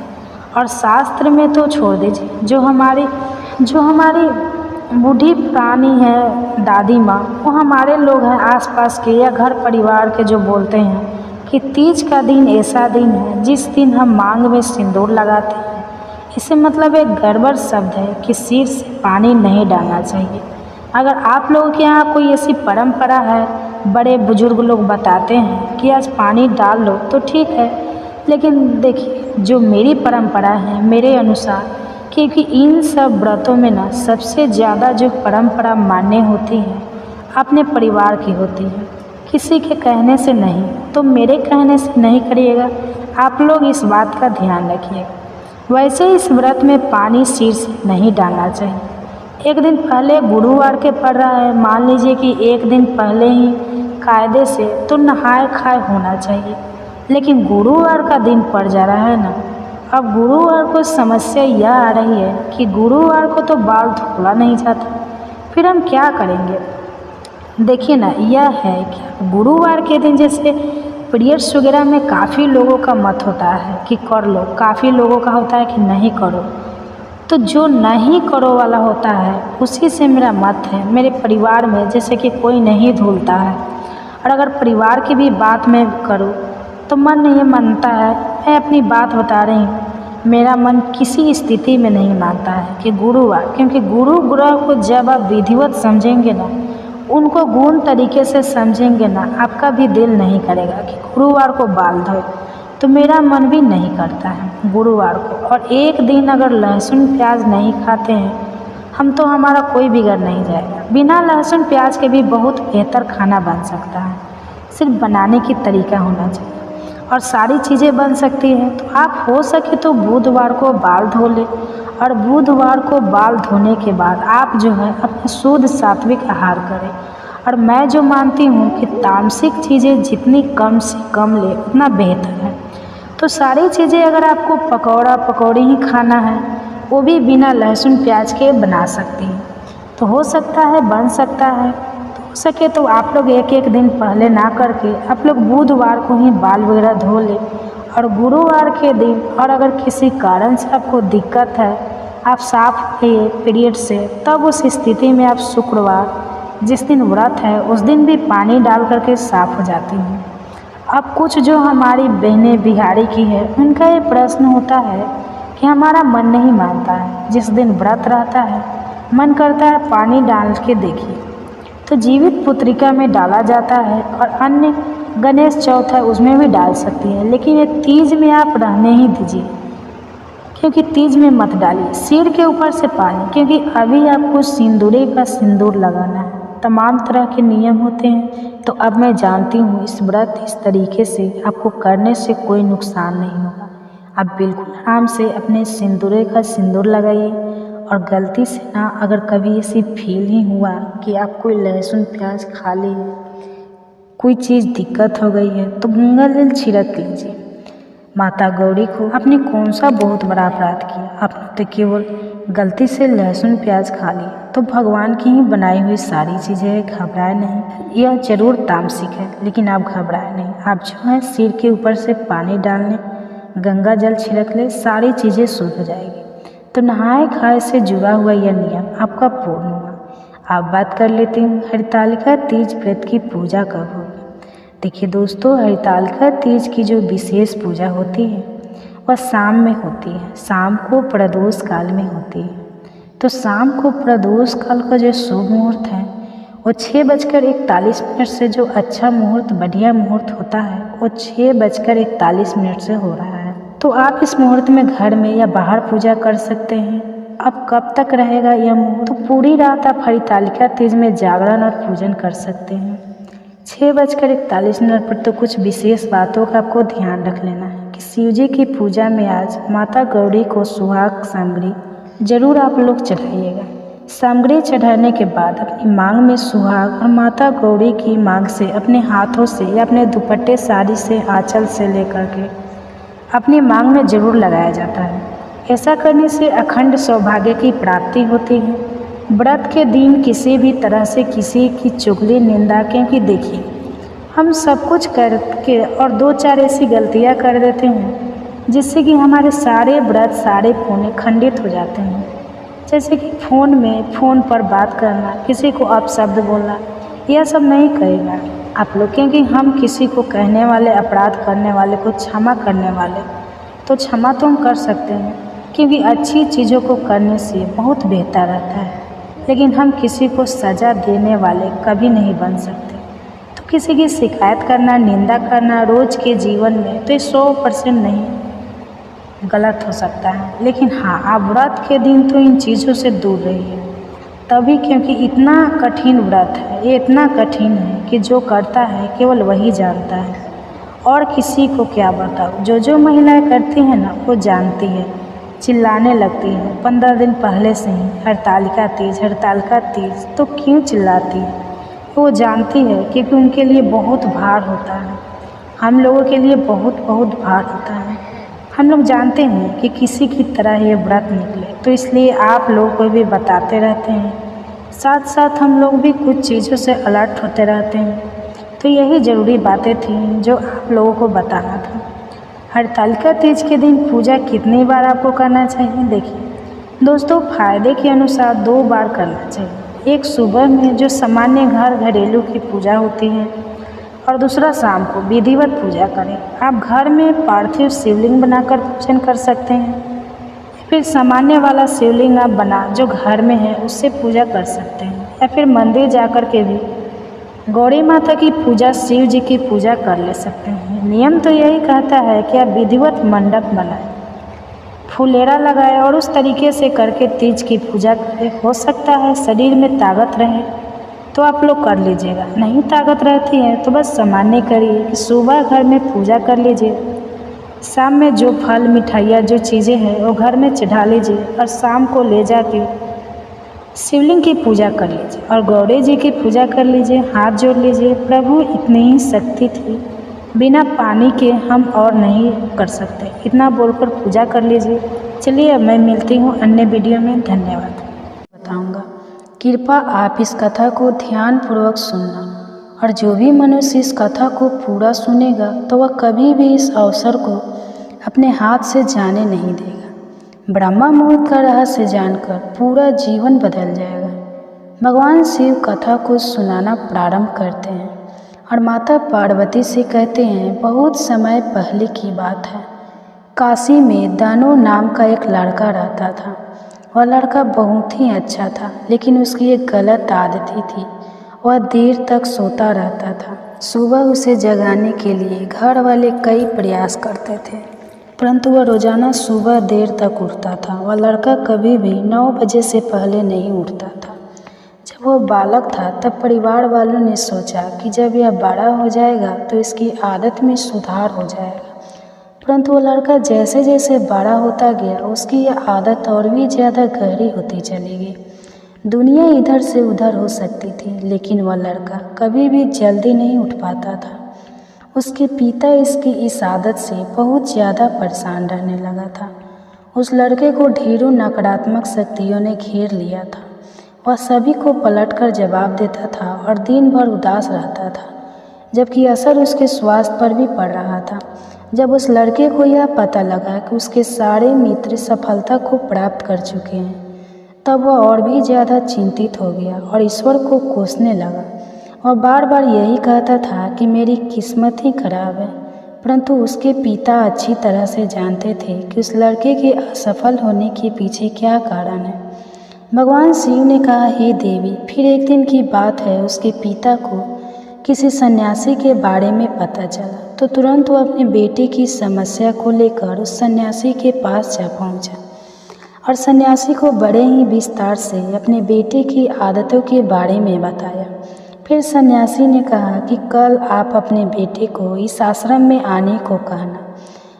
और शास्त्र में तो छोड़ दीजिए, जो हमारी बूढ़ी पुरानी है दादी माँ, वो हमारे लोग हैं आसपास के या घर परिवार के, जो बोलते हैं कि तीज का दिन ऐसा दिन है जिस दिन हम मांग में सिंदूर लगाते हैं। इससे मतलब एक गड़बड़ शब्द है कि सिर से पानी नहीं डालना चाहिए। अगर आप लोगों के यहाँ कोई ऐसी परंपरा है, बड़े बुजुर्ग लोग बताते हैं कि आज पानी डाल लो तो ठीक है, लेकिन देखिए जो मेरी परंपरा है, मेरे अनुसार, क्योंकि इन सब व्रतों में ना सबसे ज़्यादा जो परंपरा मान्य होती है अपने परिवार की होती है, किसी के कहने से नहीं। तो मेरे कहने से नहीं करिएगा, आप लोग इस बात का ध्यान रखिएगा। वैसे इस व्रत में पानी सिर से नहीं डालना चाहिए। एक दिन पहले गुरुवार के पड़ रहा है, मान लीजिए कि एक दिन पहले ही कायदे से तो नहाए खाए होना चाहिए, लेकिन गुरुवार का दिन पड़ जा रहा है ना। अब गुरुवार को समस्या यह आ रही है कि गुरुवार को तो बाल धोला नहीं जाता, फिर हम क्या करेंगे? देखिए ना, यह है कि गुरुवार के दिन जैसे पीरियड्स वगैरह में काफ़ी लोगों का मत होता है कि कर लो, काफ़ी लोगों का होता है कि नहीं करो। तो जो नहीं करो वाला होता है उसी से मेरा मत है। मेरे परिवार में जैसे कि कोई नहीं धुलता है, और अगर परिवार की भी बात मैं करूँ तो मन नहीं मानता है। मैं अपनी बात बता रही हूँ, मेरा मन किसी स्थिति में नहीं मानता है कि गुरुवार, क्योंकि गुरु ग्रह को जब आप विधिवत समझेंगे ना, उनको गुण तरीके से समझेंगे ना, आपका भी दिल नहीं करेगा कि गुरुवार को बाल धोए। तो मेरा मन भी नहीं करता है गुरुवार को। और एक दिन अगर लहसुन प्याज नहीं खाते हैं हम, तो हमारा कोई बिगड़ नहीं जाएगा। बिना लहसुन प्याज के भी बहुत बेहतर खाना बन सकता है, सिर्फ बनाने की तरीका होना चाहिए और सारी चीज़ें बन सकती हैं। तो आप हो सके तो बुधवार को बाल धो लें, और बुधवार को बाल धोने के बाद आप जो है अपना शुद्ध सात्विक आहार करें। और मैं जो मानती हूँ कि तामसिक चीज़ें जितनी कम से कम ले उतना बेहतर है। तो सारी चीज़ें अगर आपको पकौड़ा पकौड़ी ही खाना है, वो भी बिना लहसुन प्याज के बना सकती हैं। तो हो सकता है, बन सकता है। तो हो सके तो आप लोग एक एक दिन पहले ना करके आप लोग बुधवार को ही बाल वगैरह धो लें, और गुरुवार के दिन, और अगर किसी कारण से आपको दिक्कत है, आप साफ हुए पीरियड से, तब उस स्थिति में आप शुक्रवार जिस दिन व्रत है उस दिन भी पानी डाल करके साफ हो जाती हैं। अब कुछ जो हमारी बहनें बिहारी की है, उनका ये प्रश्न होता है कि हमारा मन नहीं मानता है, जिस दिन व्रत रहता है मन करता है पानी डाल के देखिए। तो जीवित पुत्रिका में डाला जाता है, और अन्य गणेश चौथ है उसमें भी डाल सकती है, लेकिन ये तीज में आप रहने ही दीजिए, क्योंकि तीज में मत डालिए सिर के ऊपर से पानी, क्योंकि अभी आपको सिंदूरी का सिंदूर लगाना है। तमाम तरह के नियम होते हैं। तो अब मैं जानती हूँ इस व्रत इस तरीके से आपको करने से कोई नुकसान नहीं होगा। आप बिल्कुल आराम से अपने सिंदूरे का सिंदूर लगाइए, और गलती से ना अगर कभी ऐसी फील ही हुआ कि आप कोई लहसुन प्याज खा लिए, कोई चीज़ दिक्कत हो गई है, तो गंगा जल छिड़क लीजिए। माता गौरी को आपने कौन सा बहुत बड़ा अपराध किया, आपने तो केवल गलती से लहसुन प्याज खा ली। तो भगवान की ही बनाई हुई सारी चीज़ें, घबराए नहीं। यह जरूर तामसिक है, लेकिन आप घबराए नहीं। आप जो है सिर के ऊपर से पानी डालने, गंगा जल छिड़क ले, सारी चीज़ें शुद्ध हो जाएगी। तो नहाए खाए से जुड़ा हुआ यह नियम आपका पूर्ण हुआ। आप बात कर लेते हैं हरितालिका तीज व्रत की पूजा कब होगी। देखिए दोस्तों, हरितालिका तीज की जो विशेष पूजा होती है वह शाम में होती है, शाम को प्रदोष काल में होती है। तो शाम को प्रदोष काल का जो शुभ मुहूर्त है वो 6:41 से, जो अच्छा मुहूर्त बढ़िया मुहूर्त होता है वो 6:41 से हो रहा है। तो आप इस मुहूर्त में घर में या बाहर पूजा कर सकते हैं। अब कब तक रहेगा यह मुहूर्त? तो पूरी रात आप हरितालिका तीज में जागरण और पूजन कर सकते हैं। 6:41 पर तो कुछ विशेष बातों का आपको ध्यान रख लेना है। कि शिव जी की पूजा में आज माता गौरी को सुहाग सामग्री जरूर आप लोग चढ़ाइएगा। सामग्री चढ़ाने के बाद अपनी मांग में सुहाग और माता गौरी की मांग से अपने हाथों से या अपने दुपट्टे साड़ी से आंचल से लेकर के अपनी मांग में जरूर लगाया जाता है। ऐसा करने से अखंड सौभाग्य की प्राप्ति होती है। व्रत के दिन किसी भी तरह से किसी की चुगली निंदा, क्योंकि देखिए हम सब कुछ करके और दो चार ऐसी गलतियां कर देते हैं जिससे कि हमारे सारे व्रत सारे पुण्य खंडित हो जाते हैं। जैसे कि फ़ोन पर बात करना, किसी को अपशब्द बोलना, यह सब नहीं करेगा आप लोग, क्योंकि हम किसी को कहने वाले, अपराध करने वाले को क्षमा करने वाले तो क्षमा तो हम कर सकते हैं, क्योंकि अच्छी चीज़ों को करने से बहुत बेहतर रहता है। लेकिन हम किसी को सज़ा देने वाले कभी नहीं बन सकते। तो किसी की शिकायत करना, निंदा करना रोज़ के जीवन में तो ये 100% नहीं गलत हो सकता है। लेकिन हाँ, आप व्रत के दिन तो इन चीज़ों से दूर रहिए, तभी, क्योंकि इतना कठिन व्रत है, ये इतना कठिन है कि जो करता है केवल वही जानता है, और किसी को क्या बताओ। जो महिलाएं करती हैं ना वो जानती है, चिल्लाने लगती है 15 दिन पहले से ही, हरतालिका तीज तो क्यों चिल्लाती है, वो जानती है, क्योंकि उनके लिए बहुत भार होता है। हम लोगों के लिए बहुत भार होता है। हम लोग जानते हैं कि किसी की तरह ये व्रत निकले, तो इसलिए आप लोगों को भी बताते रहते हैं। साथ साथ हम लोग भी कुछ चीज़ों से अलर्ट होते रहते हैं। तो यही ज़रूरी बातें थी जो आप लोगों को बताना था। हरतालिका तीज के दिन पूजा कितनी बार आपको करना चाहिए? देखिए दोस्तों, फ़ायदे के अनुसार 2 बार करना चाहिए। एक सुबह में जो सामान्य घरेलू की पूजा होती है, और दूसरा शाम को विधिवत पूजा करें। आप घर में पार्थिव शिवलिंग बनाकर पूजन कर सकते हैं, फिर सामान्य वाला शिवलिंग आप बना जो घर में है उससे पूजा कर सकते हैं, या फिर मंदिर जाकर के भी गौरी माता की पूजा, शिव जी की पूजा कर ले सकते हैं। नियम तो यही कहता है कि आप विधिवत मंडप बनाएं, फुलेरा लगाए और उस तरीके से करके तीज की पूजा करें। हो सकता है शरीर में ताकत रहे तो आप लोग कर लीजिएगा, नहीं ताकत रहती है तो बस सामान्य करिए कि सुबह घर में पूजा कर लीजिए, शाम में जो फल मिठाइयाँ जो चीज़ें हैं वो घर में चढ़ा लीजिए, और शाम को ले जाके शिवलिंग की पूजा कर लीजिए और गौरी जी की पूजा कर लीजिए, हाथ जोड़ लीजिए। प्रभु इतनी ही शक्ति थी, बिना पानी के हम और नहीं कर सकते, इतना बोलकर पूजा कर लीजिए। चलिए अब मैं मिलती हूँ अन्य वीडियो में। धन्यवाद। बताऊँगा, कृपया आप इस कथा को ध्यानपूर्वक सुनना, और जो भी मनुष्य इस कथा को पूरा सुनेगा तो वह कभी भी इस अवसर को अपने हाथ से जाने नहीं देगा। ब्रह्मा मुहूर्त का रहस्य जानकर पूरा जीवन बदल जाएगा। भगवान शिव कथा को सुनाना प्रारंभ करते हैं और माता पार्वती से कहते हैं, बहुत समय पहले की बात है, काशी में दानो नाम का एक लड़का रहता था। वह लड़का बहुत ही अच्छा था, लेकिन उसकी एक गलत आदत थी, वह देर तक सोता रहता था। सुबह उसे जगाने के लिए घर वाले कई प्रयास करते थे, परंतु वह रोजाना सुबह देर तक उठता था। वह लड़का कभी भी 9 बजे से पहले नहीं उठता था। जब वह बालक था तब परिवार वालों ने सोचा कि जब यह बड़ा हो जाएगा तो इसकी आदत में सुधार हो जाएगा, परंतु वह लड़का जैसे जैसे बड़ा होता गया उसकी यह आदत और भी ज़्यादा गहरी होती चली गई। दुनिया इधर से उधर हो सकती थी, लेकिन वह लड़का कभी भी जल्दी नहीं उठ पाता था। उसके पिता इसकी इस आदत से बहुत ज़्यादा परेशान रहने लगा था। उस लड़के को ढेरों नकारात्मक शक्तियों ने घेर लिया था। वह सभी को पलटकर जवाब देता था और दिन भर उदास रहता था, जबकि असर उसके स्वास्थ्य पर भी पड़ रहा था। जब उस लड़के को यह पता लगा कि उसके सारे मित्र सफलता को प्राप्त कर चुके हैं, तब वह और भी ज़्यादा चिंतित हो गया और ईश्वर को कोसने लगा। वह बार बार यही कहता था कि मेरी किस्मत ही खराब है, परंतु उसके पिता अच्छी तरह से जानते थे कि उस लड़के के असफल होने के पीछे क्या कारण है। भगवान शिव ने कहा, हे देवी, फिर एक दिन की बात है, उसके पिता को किसी सन्यासी के बारे में पता चला तो तुरंत वो अपने बेटे की समस्या को लेकर उस सन्यासी के पास जा पहुंचा और सन्यासी को बड़े ही विस्तार से अपने बेटे की आदतों के बारे में बताया। फिर सन्यासी ने कहा कि कल आप अपने बेटे को इस आश्रम में आने को कहना।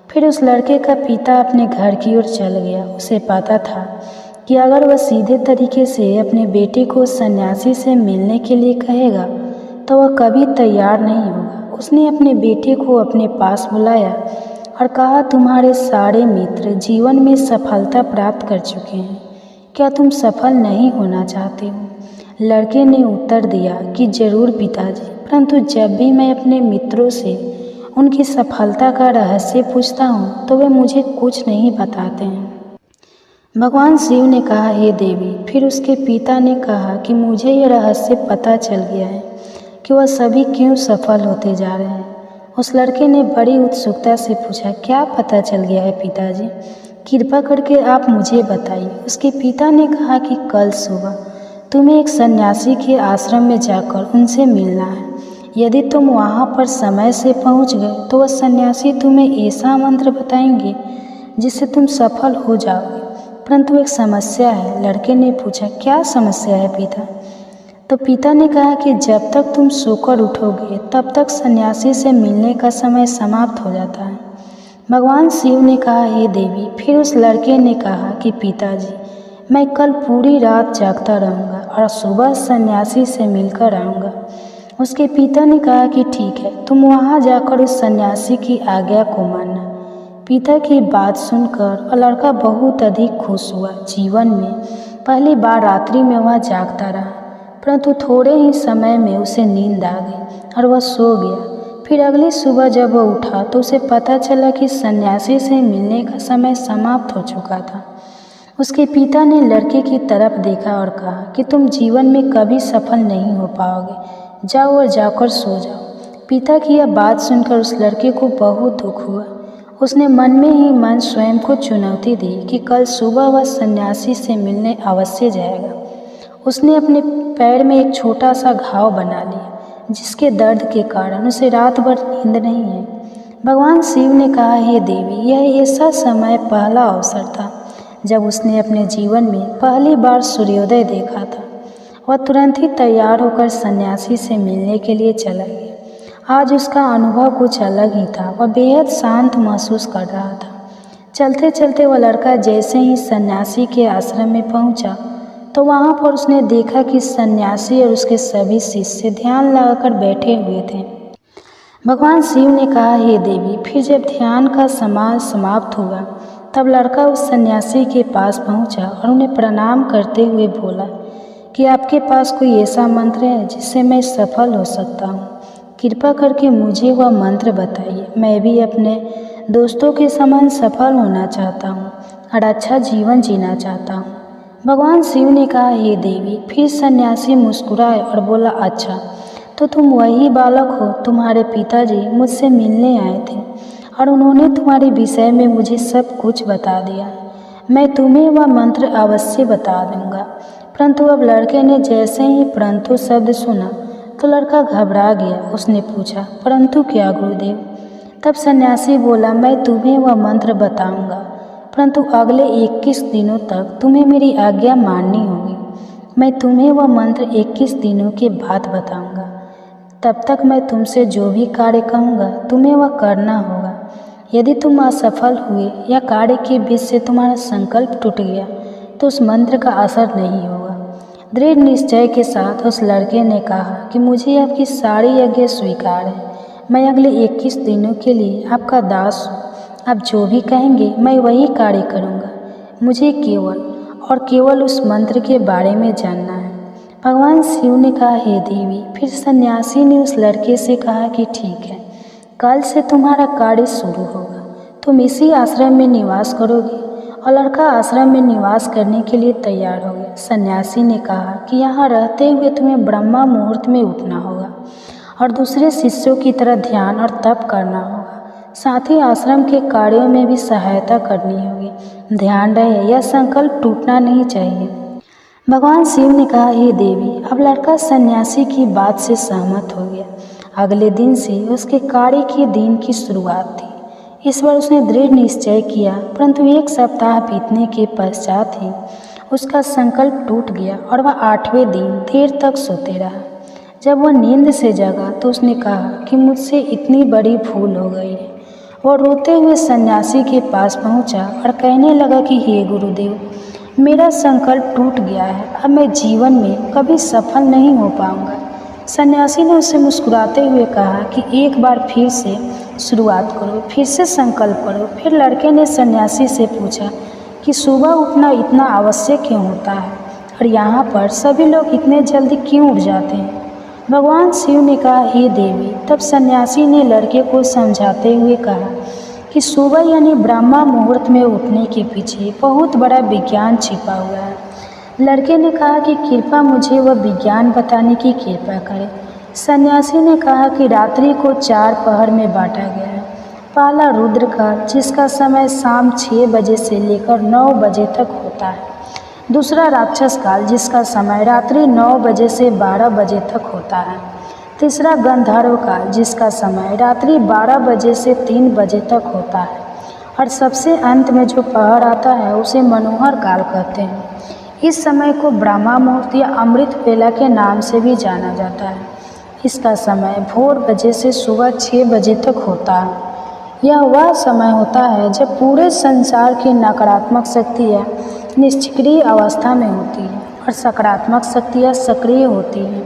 फिर उस लड़के का पिता अपने घर की ओर चल गया। उसे पता था कि अगर वह सीधे तरीके से अपने बेटे को सन्यासी से मिलने के लिए कहेगा तो वह कभी तैयार नहीं होगा। उसने अपने बेटे को अपने पास बुलाया और कहा, तुम्हारे सारे मित्र जीवन में सफलता प्राप्त कर चुके हैं, क्या तुम सफल नहीं होना चाहते हो? लड़के ने उत्तर दिया कि जरूर पिताजी, परंतु जब भी मैं अपने मित्रों से उनकी सफलता का रहस्य पूछता हूँ तो वे मुझे कुछ नहीं बताते हैं। भगवान शिव ने कहा, हे देवी। फिर उसके पिता ने कहा कि मुझे यह रहस्य पता चल गया है कि वह सभी क्यों सफल होते जा रहे हैं। उस लड़के ने बड़ी उत्सुकता से पूछा, क्या पता चल गया है पिताजी? कृपा करके आप मुझे बताइए। उसके पिता ने कहा कि कल सुबह तुम्हें एक सन्यासी के आश्रम में जाकर उनसे मिलना है। यदि तुम वहाँ पर समय से पहुँच गए तो वह सन्यासी तुम्हें ऐसा मंत्र बताएंगे जिससे तुम सफल हो जाओगे। परंतु एक समस्या है। लड़के ने पूछा, क्या समस्या है पिता? तो पिता ने कहा कि जब तक तुम सोकर उठोगे तब तक सन्यासी से मिलने का समय समाप्त हो जाता है। भगवान शिव ने कहा, हे देवी। फिर उस लड़के ने कहा कि पिताजी, मैं कल पूरी रात जागता रहूँगा और सुबह सन्यासी से मिलकर आऊँगा। उसके पिता ने कहा कि ठीक है, तुम वहाँ जाकर उस सन्यासी की आज्ञा को मानना। पिता की बात सुनकर वह लड़का बहुत अधिक खुश हुआ। जीवन में पहली बार रात्रि में वह जागता रहा, परंतु थोड़े ही समय में उसे नींद आ गई और वह सो गया। फिर अगली सुबह जब वह उठा तो उसे पता चला कि सन्यासी से मिलने का समय समाप्त हो चुका था। उसके पिता ने लड़के की तरफ देखा और कहा कि तुम जीवन में कभी सफल नहीं हो पाओगे, जाओ और जाकर सो जाओ। पिता की यह बात सुनकर उस लड़के को बहुत दुख हुआ। उसने मन में ही मन स्वयं को चुनौती दी कि कल सुबह वह सन्यासी से मिलने अवश्य जाएगा। उसने अपने पैर में एक छोटा सा घाव बना लिया, जिसके दर्द के कारण उसे रात भर नींद नहीं है। भगवान शिव ने कहा, हे देवी, यह ऐसा समय पहला अवसर था जब उसने अपने जीवन में पहली बार सूर्योदय देखा था। वह तुरंत ही तैयार होकर सन्यासी से मिलने के लिए चला गया। आज उसका अनुभव कुछ अलग ही था। वह बेहद शांत महसूस कर रहा था। चलते चलते वह लड़का जैसे ही सन्यासी के आश्रम में पहुंचा तो वहां पर उसने देखा कि सन्यासी और उसके सभी शिष्य ध्यान लगाकर बैठे हुए थे। भगवान शिव ने कहा, हे देवी। फिर जब ध्यान का समय समाप्त हुआ तब लड़का उस सन्यासी के पास पहुंचा और उन्हें प्रणाम करते हुए बोला कि आपके पास कोई ऐसा मंत्र है जिससे मैं सफल हो सकता हूँ? कृपा करके मुझे वह मंत्र बताइए। मैं भी अपने दोस्तों के समान सफल होना चाहता हूँ और अच्छा जीवन जीना चाहता हूँ। भगवान शिव ने कहा, हे देवी। फिर सन्यासी मुस्कुराए और बोला, अच्छा तो तुम वही बालक हो। तुम्हारे पिताजी मुझसे मिलने आए थे और उन्होंने तुम्हारे विषय में मुझे सब कुछ बता दिया। मैं तुम्हें वह मंत्र अवश्य बता दूंगा। परंतु अब लड़के ने जैसे ही परंतु शब्द सुना तो लड़का घबरा गया। उसने पूछा, परंतु क्या गुरुदेव? तब सन्यासी बोला, मैं तुम्हें वह मंत्र बताऊंगा, परंतु अगले 21 दिनों तक तुम्हें मेरी आज्ञा माननी होगी। मैं तुम्हें वह मंत्र 21 दिनों के बाद बताऊंगा। तब तक मैं तुमसे जो भी कार्य कहूँगा तुम्हें वह करना होगा। यदि तुम असफल हुए या कार्य के बीच से तुम्हारा संकल्प टूट गया तो उस मंत्र का असर नहीं होगा। दृढ़ निश्चय के साथ उस लड़के ने कहा कि मुझे आपकी सारी आज्ञा स्वीकार है। मैं अगले 21 दिनों के लिए आपका दास हूँ। आप जो भी कहेंगे मैं वही कार्य करूँगा। मुझे केवल उस मंत्र के बारे में जानना है। भगवान शिव ने कहा, हे देवी। फिर सन्यासी ने उस लड़के से कहा कि ठीक है, कल से तुम्हारा कार्य शुरू होगा। तुम इसी आश्रम में निवास करोगे। और लड़का आश्रम में निवास करने के लिए तैयार हो गया। सन्यासी ने कहा कि यहाँ रहते हुए तुम्हें ब्रह्मा मुहूर्त में उठना होगा और दूसरे शिष्यों की तरह ध्यान और तप करना होगा। साथ ही आश्रम के कार्यों में भी सहायता करनी होगी। ध्यान रहे, यह संकल्प टूटना नहीं चाहिए। भगवान शिव ने कहा, हे देवी। अब लड़का सन्यासी की बात से सहमत हो गया। अगले दिन से उसके कार्य के दिन की शुरुआत थी। इस बार उसने दृढ़ निश्चय किया, परंतु 1 सप्ताह बीतने के पश्चात ही उसका संकल्प टूट गया और वह 8वें दिन देर तक सोते रहा। जब वह नींद से जगा तो उसने कहा कि मुझसे इतनी बड़ी भूल हो गई है वो रोते हुए सन्यासी के पास पहुंचा और कहने लगा कि हे गुरुदेव, मेरा संकल्प टूट गया है, अब मैं जीवन में कभी सफल नहीं हो पाऊंगा। सन्यासी ने उसे मुस्कुराते हुए कहा कि एक बार फिर से शुरुआत करो, फिर से संकल्प करो। फिर लड़के ने सन्यासी से पूछा कि सुबह उठना इतना आवश्यक क्यों होता है और यहाँ पर सभी लोग इतने जल्दी क्यों उठ जाते हैं। भगवान शिव ने कहा, हे देवी। तब सन्यासी ने लड़के को समझाते हुए कहा कि सुबह यानी ब्रह्मा मुहूर्त में उठने के पीछे बहुत बड़ा विज्ञान छिपा हुआ है। लड़के ने कहा कि कृपया मुझे वह विज्ञान बताने की कृपा करें। सन्यासी ने कहा कि रात्रि को 4 पहर में बांटा गया है। पहला रुद्रकाल, जिसका समय शाम 6 बजे से लेकर 9 बजे तक होता है। दूसरा राक्षस काल, जिसका समय रात्रि 9 बजे से 12 बजे तक होता है। तीसरा गंधर्व काल, जिसका समय रात्रि 12 बजे से 3 बजे तक होता है। और सबसे अंत में जो पहर आता है उसे मनोहर काल कहते हैं। इस समय को ब्रह्मा मुहूर्त या अमृत वेला के नाम से भी जाना जाता है। इसका समय भोर बजे से सुबह 6 बजे तक होता है। यह वह समय होता है जब पूरे संसार की नकारात्मक शक्तियाँ निष्क्रिय अवस्था में होती है और सकारात्मक शक्तियाँ सक्रिय होती हैं।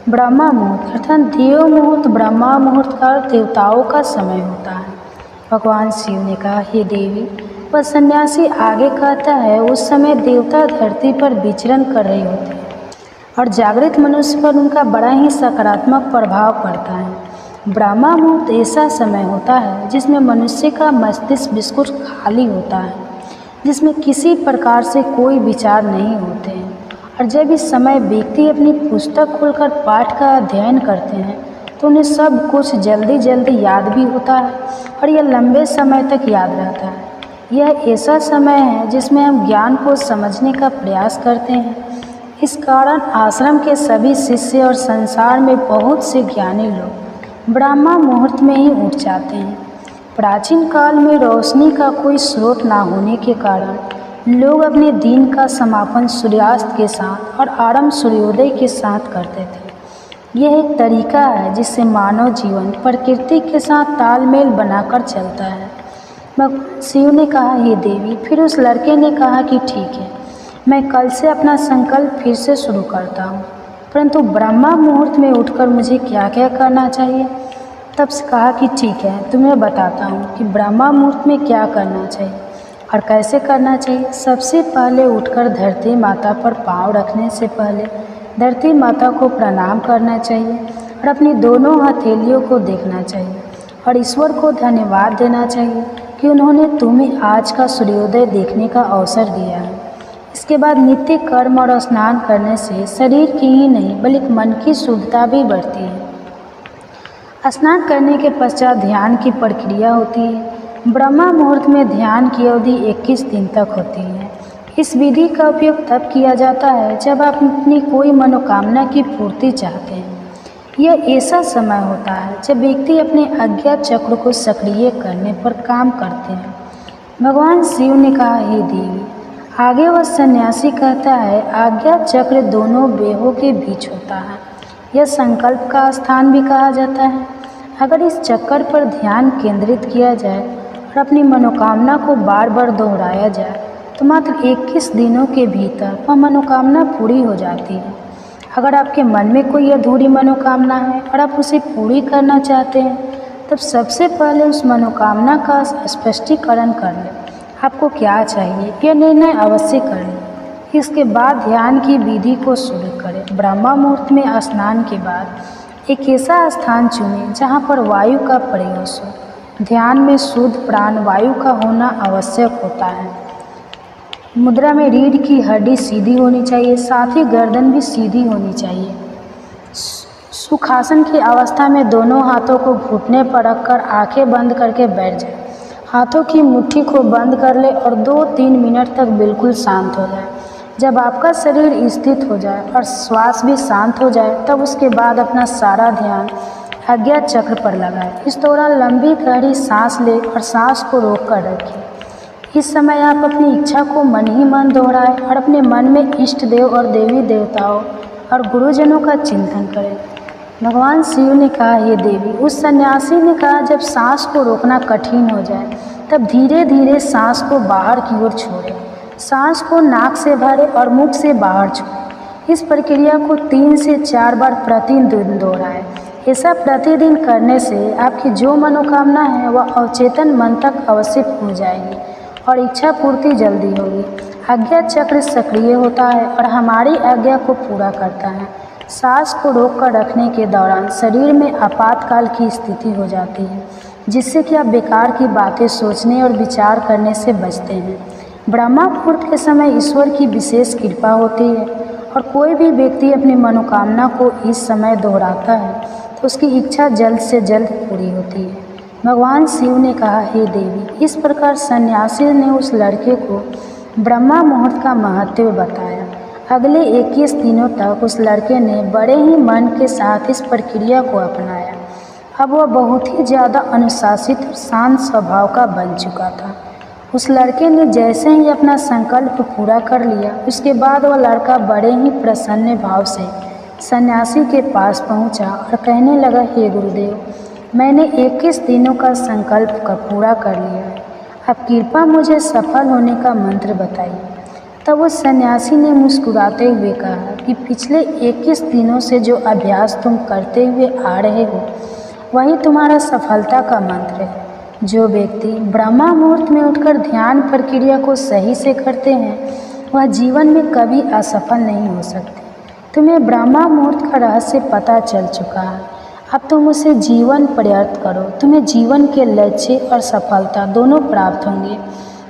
ब्रह्मा मुहूर्त अर्थात देव मुहूर्त, ब्रह्मा मुहूर्त का देवताओं का समय होता है। भगवान शिव ने कहा, हे देवी। वह सन्यासी आगे कहता है, उस समय देवता धरती पर विचरण कर रहे होते हैं और जागृत मनुष्य पर उनका बड़ा ही सकारात्मक प्रभाव पड़ता है। ब्रह्मा मुहूर्त ऐसा समय होता है जिसमें मनुष्य का मस्तिष्क बिल्कुल खाली होता है, जिसमें किसी प्रकार से कोई विचार नहीं होते हैं। और जब इस समय व्यक्ति अपनी पुस्तक खोलकर पाठ का अध्ययन करते हैं तो उन्हें सब कुछ जल्दी जल्दी याद भी होता है और यह लंबे समय तक याद रहता है। यह ऐसा समय है जिसमें हम ज्ञान को समझने का प्रयास करते हैं। इस कारण आश्रम के सभी शिष्य और संसार में बहुत से ज्ञानी लोग ब्रह्मा मुहूर्त में ही उठ जाते हैं। प्राचीन काल में रोशनी का कोई स्रोत ना होने के कारण लोग अपने दिन का समापन सूर्यास्त के साथ और आरंभ सूर्योदय के साथ करते थे। यह एक तरीका है जिससे मानव जीवन प्रकृति के साथ तालमेल बनाकर चलता है। भगवान शिव ने कहा, हे देवी। फिर उस लड़के ने कहा कि ठीक है, मैं कल से अपना संकल्प फिर से शुरू करता हूँ, परंतु ब्रह्मा मुहूर्त में उठकर मुझे क्या क्या करना चाहिए। तब से कहा कि ठीक है, तुम्हें बताता हूँ कि ब्रह्मा मुहूर्त में क्या करना चाहिए और कैसे करना चाहिए। सबसे पहले उठकर धरती माता पर पाँव रखने से पहले धरती माता को प्रणाम करना चाहिए और अपनी दोनों हथेलियों को देखना चाहिए और ईश्वर को धन्यवाद देना चाहिए कि उन्होंने तुम्हें आज का सूर्योदय देखने का अवसर दिया है। इसके बाद नित्य कर्म और स्नान करने से शरीर की ही नहीं बल्कि मन की शुद्धता भी बढ़ती है। स्नान करने के पश्चात ध्यान की प्रक्रिया होती है। ब्रह्मा मुहूर्त में ध्यान की अवधि 21 दिन तक होती है। इस विधि का उपयोग तब किया जाता है जब आप अपनी कोई मनोकामना की पूर्ति चाहते हैं। यह ऐसा समय होता है जब व्यक्ति अपने अज्ञात चक्र को सक्रिय करने पर काम करते हैं। भगवान शिव ने कहा, हे देवी। आगे वह सन्यासी कहता है, अज्ञात चक्र दोनों बेहों के बीच होता है। यह संकल्प का स्थान भी कहा जाता है। अगर इस चक्कर पर ध्यान केंद्रित किया जाए और अपनी मनोकामना को बार बार दोहराया जाए तो मात्र 21 दिनों के भीतर वह मनोकामना पूरी हो जाती है। अगर आपके मन में कोई अधूरी मनोकामना है और आप उसे पूरी करना चाहते हैं तब सबसे पहले उस मनोकामना का स्पष्टीकरण कर लें। आपको क्या चाहिए यह निर्णय अवश्य कर लें। इसके बाद ध्यान की विधि को शुरू करें। ब्रह्मा मुहूर्त में स्नान के बाद एक ऐसा स्थान चुनें जहाँ पर वायु का प्रवेश हो। ध्यान में शुद्ध प्राण वायु का होना आवश्यक होता है। मुद्रा में रीढ़ की हड्डी सीधी होनी चाहिए, साथ ही गर्दन भी सीधी होनी चाहिए। सुखासन की अवस्था में दोनों हाथों को घुटने पर रखकर आंखें बंद करके बैठ जाए। हाथों की मुट्ठी को बंद कर ले और 2-3 मिनट तक बिल्कुल शांत हो जाए। जब आपका शरीर स्थित हो जाए और श्वास भी शांत हो जाए तब उसके बाद अपना सारा ध्यान अज्ञात चक्र पर लगाएं। इस दौरान लंबी गहरी सांस लें और सांस को रोक कर रखें। इस समय आप अपनी इच्छा को मन ही मन दोहराएं और अपने मन में इष्ट देव और देवी देवताओं और गुरुजनों का चिंतन करें। भगवान शिव ने कहा, हे देवी। उस सन्यासी ने कहा, जब सांस को रोकना कठिन हो जाए तब धीरे धीरे सांस को बाहर की ओर छोड़ें। सांस को नाक से भरें और मुख से बाहर छोड़ें। इस प्रक्रिया को 3 से 4 बार प्रतिदिन दोहराएं। ऐसा प्रतिदिन करने से आपकी जो मनोकामना है वह अवचेतन मन तक अवश्य पहुँच जाएगी और इच्छा पूर्ति जल्दी होगी। आज्ञा चक्र सक्रिय होता है और हमारी आज्ञा को पूरा करता है। सांस को रोककर रखने के दौरान शरीर में आपातकाल की स्थिति हो जाती है, जिससे कि आप बेकार की बातें सोचने और विचार करने से बचते हैं। ब्रह्मा मुहूर्त के समय ईश्वर की विशेष कृपा होती है और कोई भी व्यक्ति अपनी मनोकामना को इस समय दोहराता है तो उसकी इच्छा जल्द से जल्द पूरी होती है। भगवान शिव ने कहा, हे देवी। इस प्रकार सन्यासी ने उस लड़के को ब्रह्मा मुहूर्त का महत्व बताया। अगले 21 दिनों तक उस लड़के ने बड़े ही मन के साथ इस प्रक्रिया को अपनाया। अब वह बहुत ही ज़्यादा अनुशासित और शांत स्वभाव का बन चुका था। उस लड़के ने जैसे ही अपना संकल्प पूरा कर लिया, उसके बाद वह लड़का बड़े ही प्रसन्न भाव से सन्यासी के पास पहुंचा और कहने लगा, हे गुरुदेव, मैंने 21 दिनों का संकल्प का पूरा कर लिया है। अब कृपा मुझे सफल होने का मंत्र बताइए। तब उस सन्यासी ने मुस्कुराते हुए कहा कि पिछले 21 दिनों से जो अभ्यास तुम करते हुए आ रहे हो वही तुम्हारा सफलता का मंत्र है। जो व्यक्ति ब्रह्मा मुहूर्त में उठकर ध्यान प्रक्रिया को सही से करते हैं वह जीवन में कभी असफल नहीं हो सकते। तुम्हें ब्रह्मा मुहूर्त का रहस्य पता चल चुका है। अब तुम उसे जीवन प्रयत्न करो, तुम्हें जीवन के लक्ष्य और सफलता दोनों प्राप्त होंगे।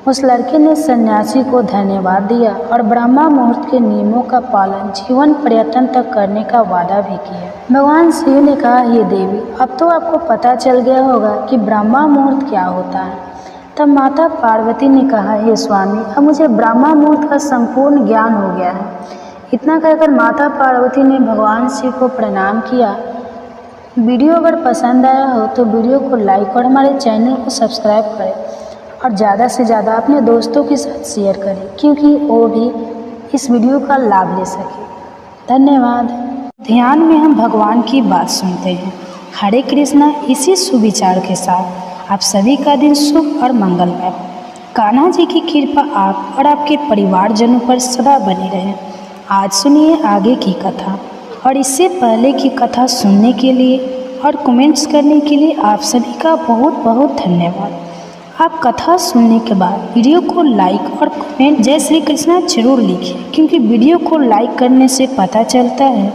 उस लड़के ने सन्यासी को धन्यवाद दिया और ब्रह्मा मुहूर्त के नियमों का पालन जीवन पर्यटन तक करने का वादा भी किया। भगवान शिव ने कहा, हे देवी, अब तो आपको पता चल गया होगा कि ब्रह्मा मुहूर्त क्या होता है। तब माता पार्वती ने कहा, हे स्वामी, अब मुझे ब्रह्मा मुहूर्त का संपूर्ण ज्ञान हो गया है। इतना कहकर माता पार्वती ने भगवान शिव को प्रणाम किया। वीडियो अगर पसंद आया हो तो वीडियो को लाइक और हमारे चैनल को सब्सक्राइब करें और ज़्यादा से ज़्यादा अपने दोस्तों के साथ शेयर करें, क्योंकि वो भी इस वीडियो का लाभ ले सके। धन्यवाद। ध्यान में हम भगवान की बात सुनते हैं। हरे कृष्णा। इसी सुविचार के साथ आप सभी का दिन शुभ और मंगलमय हो। कान्हा जी की कृपा आप और आपके परिवारजनों पर सदा बनी रहे। आज सुनिए आगे की कथा। और इससे पहले की कथा सुनने के लिए और कमेंट्स करने के लिए आप सभी का बहुत बहुत धन्यवाद। आप कथा सुनने के बाद वीडियो को लाइक और कमेंट जय श्री कृष्णा जरूर लिखिए, क्योंकि वीडियो को लाइक करने से पता चलता है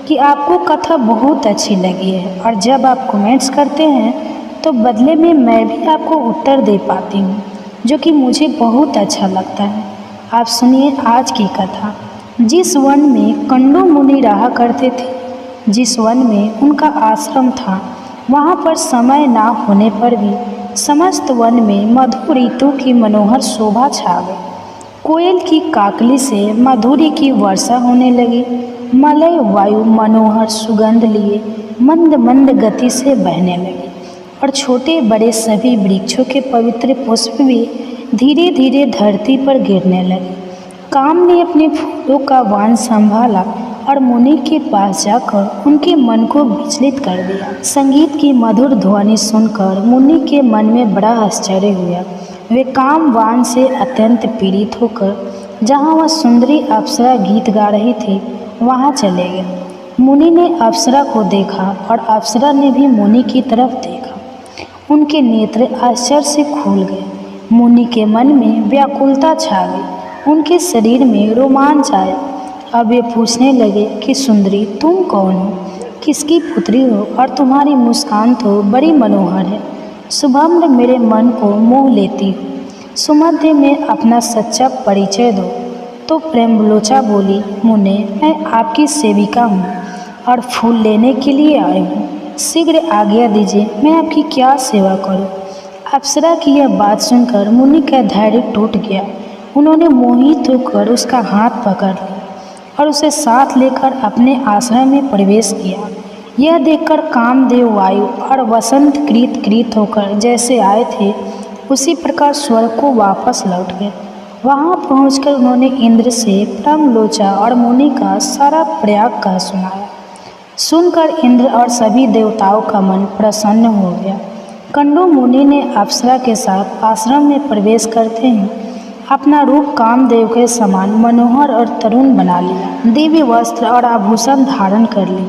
कि आपको कथा बहुत अच्छी लगी है। और जब आप कमेंट्स करते हैं तो बदले में मैं भी आपको उत्तर दे पाती हूँ, जो कि मुझे बहुत अच्छा लगता है। आप सुनिए आज की कथा। जिस वन में कंडू मुनि रहा करते थे, जिस वन में उनका आश्रम था, वहाँ पर समय ना होने पर भी समस्त वन में मधुर ऋतु की मनोहर शोभा छा गई। कोयल की काकली से मधुरी की वर्षा होने लगी। मलय वायु मनोहर सुगंध लिए मंद मंद गति से बहने लगी और छोटे बड़े सभी वृक्षों के पवित्र पुष्प भी धीरे धीरे धरती पर गिरने लगे। काम ने अपने फूलों का वान संभाला और मुनि के पास जाकर उनके मन को विचलित कर दिया। संगीत की मधुर ध्वनि सुनकर मुनि के मन में बड़ा आश्चर्य हुआ। वे कामवान से अत्यंत पीड़ित होकर जहाँ वह सुंदरी अप्सरा गीत गा रही थी वहाँ चले गए। मुनि ने अप्सरा को देखा और अप्सरा ने भी मुनि की तरफ देखा। उनके नेत्र आश्चर्य से खुल गए। मुनि के मन में व्याकुलता छा गई, उनके शरीर में रोमांच आया। अब वे पूछने लगे कि सुंदरी, तुम कौन हो, किसकी पुत्री हो और तुम्हारी मुस्कान तो बड़ी मनोहर है। शुभम्र मेरे मन को मोह लेती हो। सुमध्य में अपना सच्चा परिचय दो। तो प्रेमलोचा बोली, मुने, मैं आपकी सेविका हूँ और फूल लेने के लिए आई हूँ। शीघ्र आज्ञा दीजिए, मैं आपकी क्या सेवा करूँ। अप्सरा की यह बात सुनकर मुनि का धैर्य टूट गया। उन्होंने मोहित होकर उसका हाथ पकड़ लिया और उसे साथ लेकर अपने आश्रम में प्रवेश किया। यह देखकर कामदेव वायु और वसंत कृत होकर जैसे आए थे उसी प्रकार स्वर्ग को वापस लौट गए। वहाँ पहुंचकर उन्होंने इंद्र से प्रेमलोचा और मुनि का सारा प्रयाग का सुनाया। सुनकर इंद्र और सभी देवताओं का मन प्रसन्न हो गया। कंडू मुनि ने अप्सरा के साथ आश्रम में प्रवेश करते ही अपना रूप कामदेव के समान मनोहर और तरुण बना लिया। दिव्य वस्त्र और आभूषण धारण कर लिए।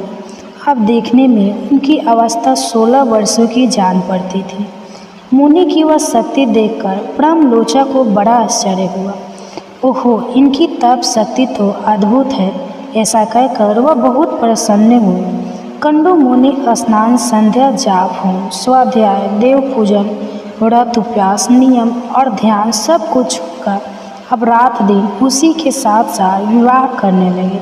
अब देखने में उनकी अवस्था 16 वर्षों की जान पड़ती थी। मुनि की वह शक्ति देखकर ब्रह्मलोचा को बड़ा आश्चर्य हुआ। ओहो, इनकी तप शक्ति तो अद्भुत है। ऐसा कहकर वह बहुत प्रसन्न हुए। कंडू मुनि स्नान, संध्या, जाप, होम, स्वाध्याय, देव पूजन, व्रत, उपवास, नियम और ध्यान सब कुछ छोड़कर अब रात दिन उसी के साथ साथ विवाह करने लगे।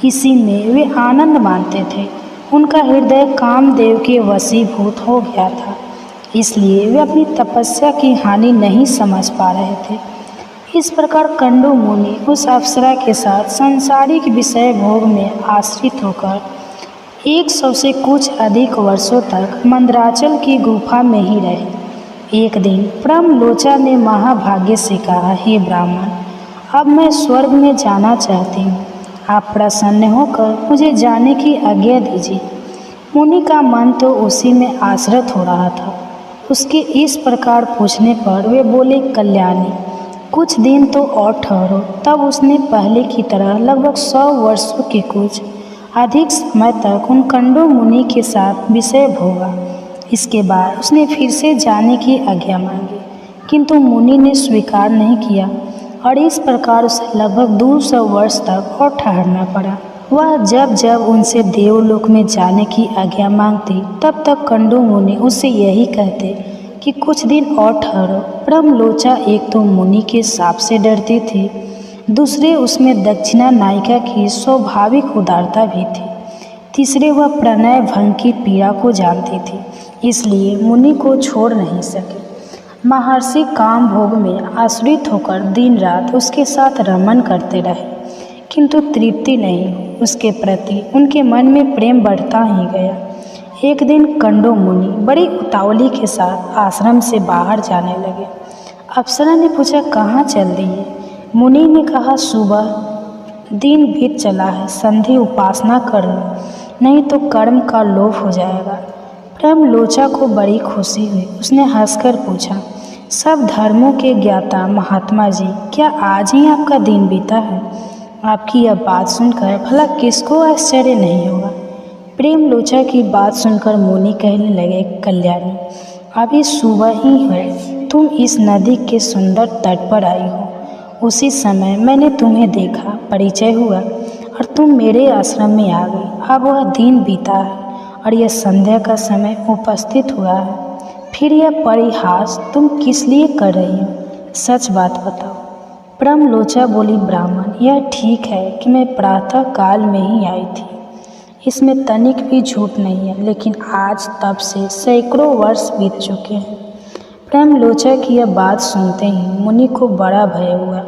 इसी में वे आनंद मानते थे। उनका हृदय कामदेव के वशीभूत हो गया था, इसलिए वे अपनी तपस्या की हानि नहीं समझ पा रहे थे। इस प्रकार कंडू मुनि उस अप्सरा के साथ सांसारिक विषय भोग में आश्रित होकर 100 से कुछ अधिक वर्षों तक मंदराचल की गुफा में ही रहे। एक दिन ब्रह्मलोचा ने महाभाग्य से कहा, हे ब्राह्मण, अब मैं स्वर्ग में जाना चाहती हूँ। आप प्रसन्न होकर मुझे जाने की आज्ञा दीजिए। मुनि का मन तो उसी में आश्रित हो रहा था। उसके इस प्रकार पूछने पर वे बोले, कल्याणी, कुछ दिन तो और ठहरो। तब उसने पहले की तरह लगभग 100 वर्षों के कुछ अधिक समय तक उन कंडू मुनि के साथ विषय भोगा। इसके बाद उसने फिर से जाने की आज्ञा मांगी, किंतु मुनि ने स्वीकार नहीं किया और इस प्रकार उसे लगभग 200 वर्ष तक और ठहरना पड़ा। वह जब जब उनसे देवलोक में जाने की आज्ञा मांगती, तब तक कंडू मुनि उससे यही कहते कि कुछ दिन और ठहरो। ब्रह्मलोचा एक तो मुनि के शाप से डरती थी, दूसरे उसमें दक्षिणा नायिका की स्वाभाविक उदारता भी थी, तीसरे वह प्रणय भंग की पीड़ा को जानती थी, इसलिए मुनि को छोड़ नहीं सके। महर्षि काम भोग में आश्रित होकर दिन रात उसके साथ रमन करते रहे, किंतु तृप्ति नहीं। उसके प्रति उनके मन में प्रेम बढ़ता ही गया। एक दिन कंडू मुनि बड़ी उतावली के साथ आश्रम से बाहर जाने लगे। अप्सरा ने पूछा, कहाँ चल रही है? मुनि ने कहा, सुबह दिन बीत चला है, संधि उपासना कर लो, नहीं तो कर्म का लोभ हो जाएगा। ब्रह्मलोचा को बड़ी खुशी हुई। उसने हंसकर पूछा, सब धर्मों के ज्ञाता महात्मा जी, क्या आज ही आपका दिन बीता है? आपकी यह बात सुनकर भला किसको आश्चर्य नहीं होगा। प्रेमलोचा की बात सुनकर मुनि कहने लगे, कल्याणी, अभी सुबह ही है, तुम इस नदी के सुंदर तट पर आई हो। उसी समय मैंने तुम्हें देखा, परिचय हुआ और तुम मेरे आश्रम में आ गई। अब वह दिन बीता है और यह संध्या का समय उपस्थित हुआ है, फिर यह परिहास तुम किस लिए कर रही हो? सच बात बताओ। ब्रह्मलोचा बोली, ब्राह्मण, यह ठीक है कि मैं प्रातः काल में ही आई थी, इसमें तनिक भी झूठ नहीं है, लेकिन आज तब से सैकड़ों वर्ष बीत चुके हैं। ब्रह्मलोचा की यह बात सुनते ही मुनि को बड़ा भय हुआ।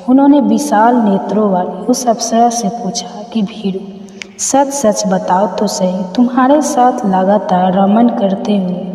उन्होंने विशाल नेत्रों वाली उस अप्सरा से पूछा कि भीरू, सच सच बताओ तो सही, तुम्हारे साथ लगातार रमन करते हुए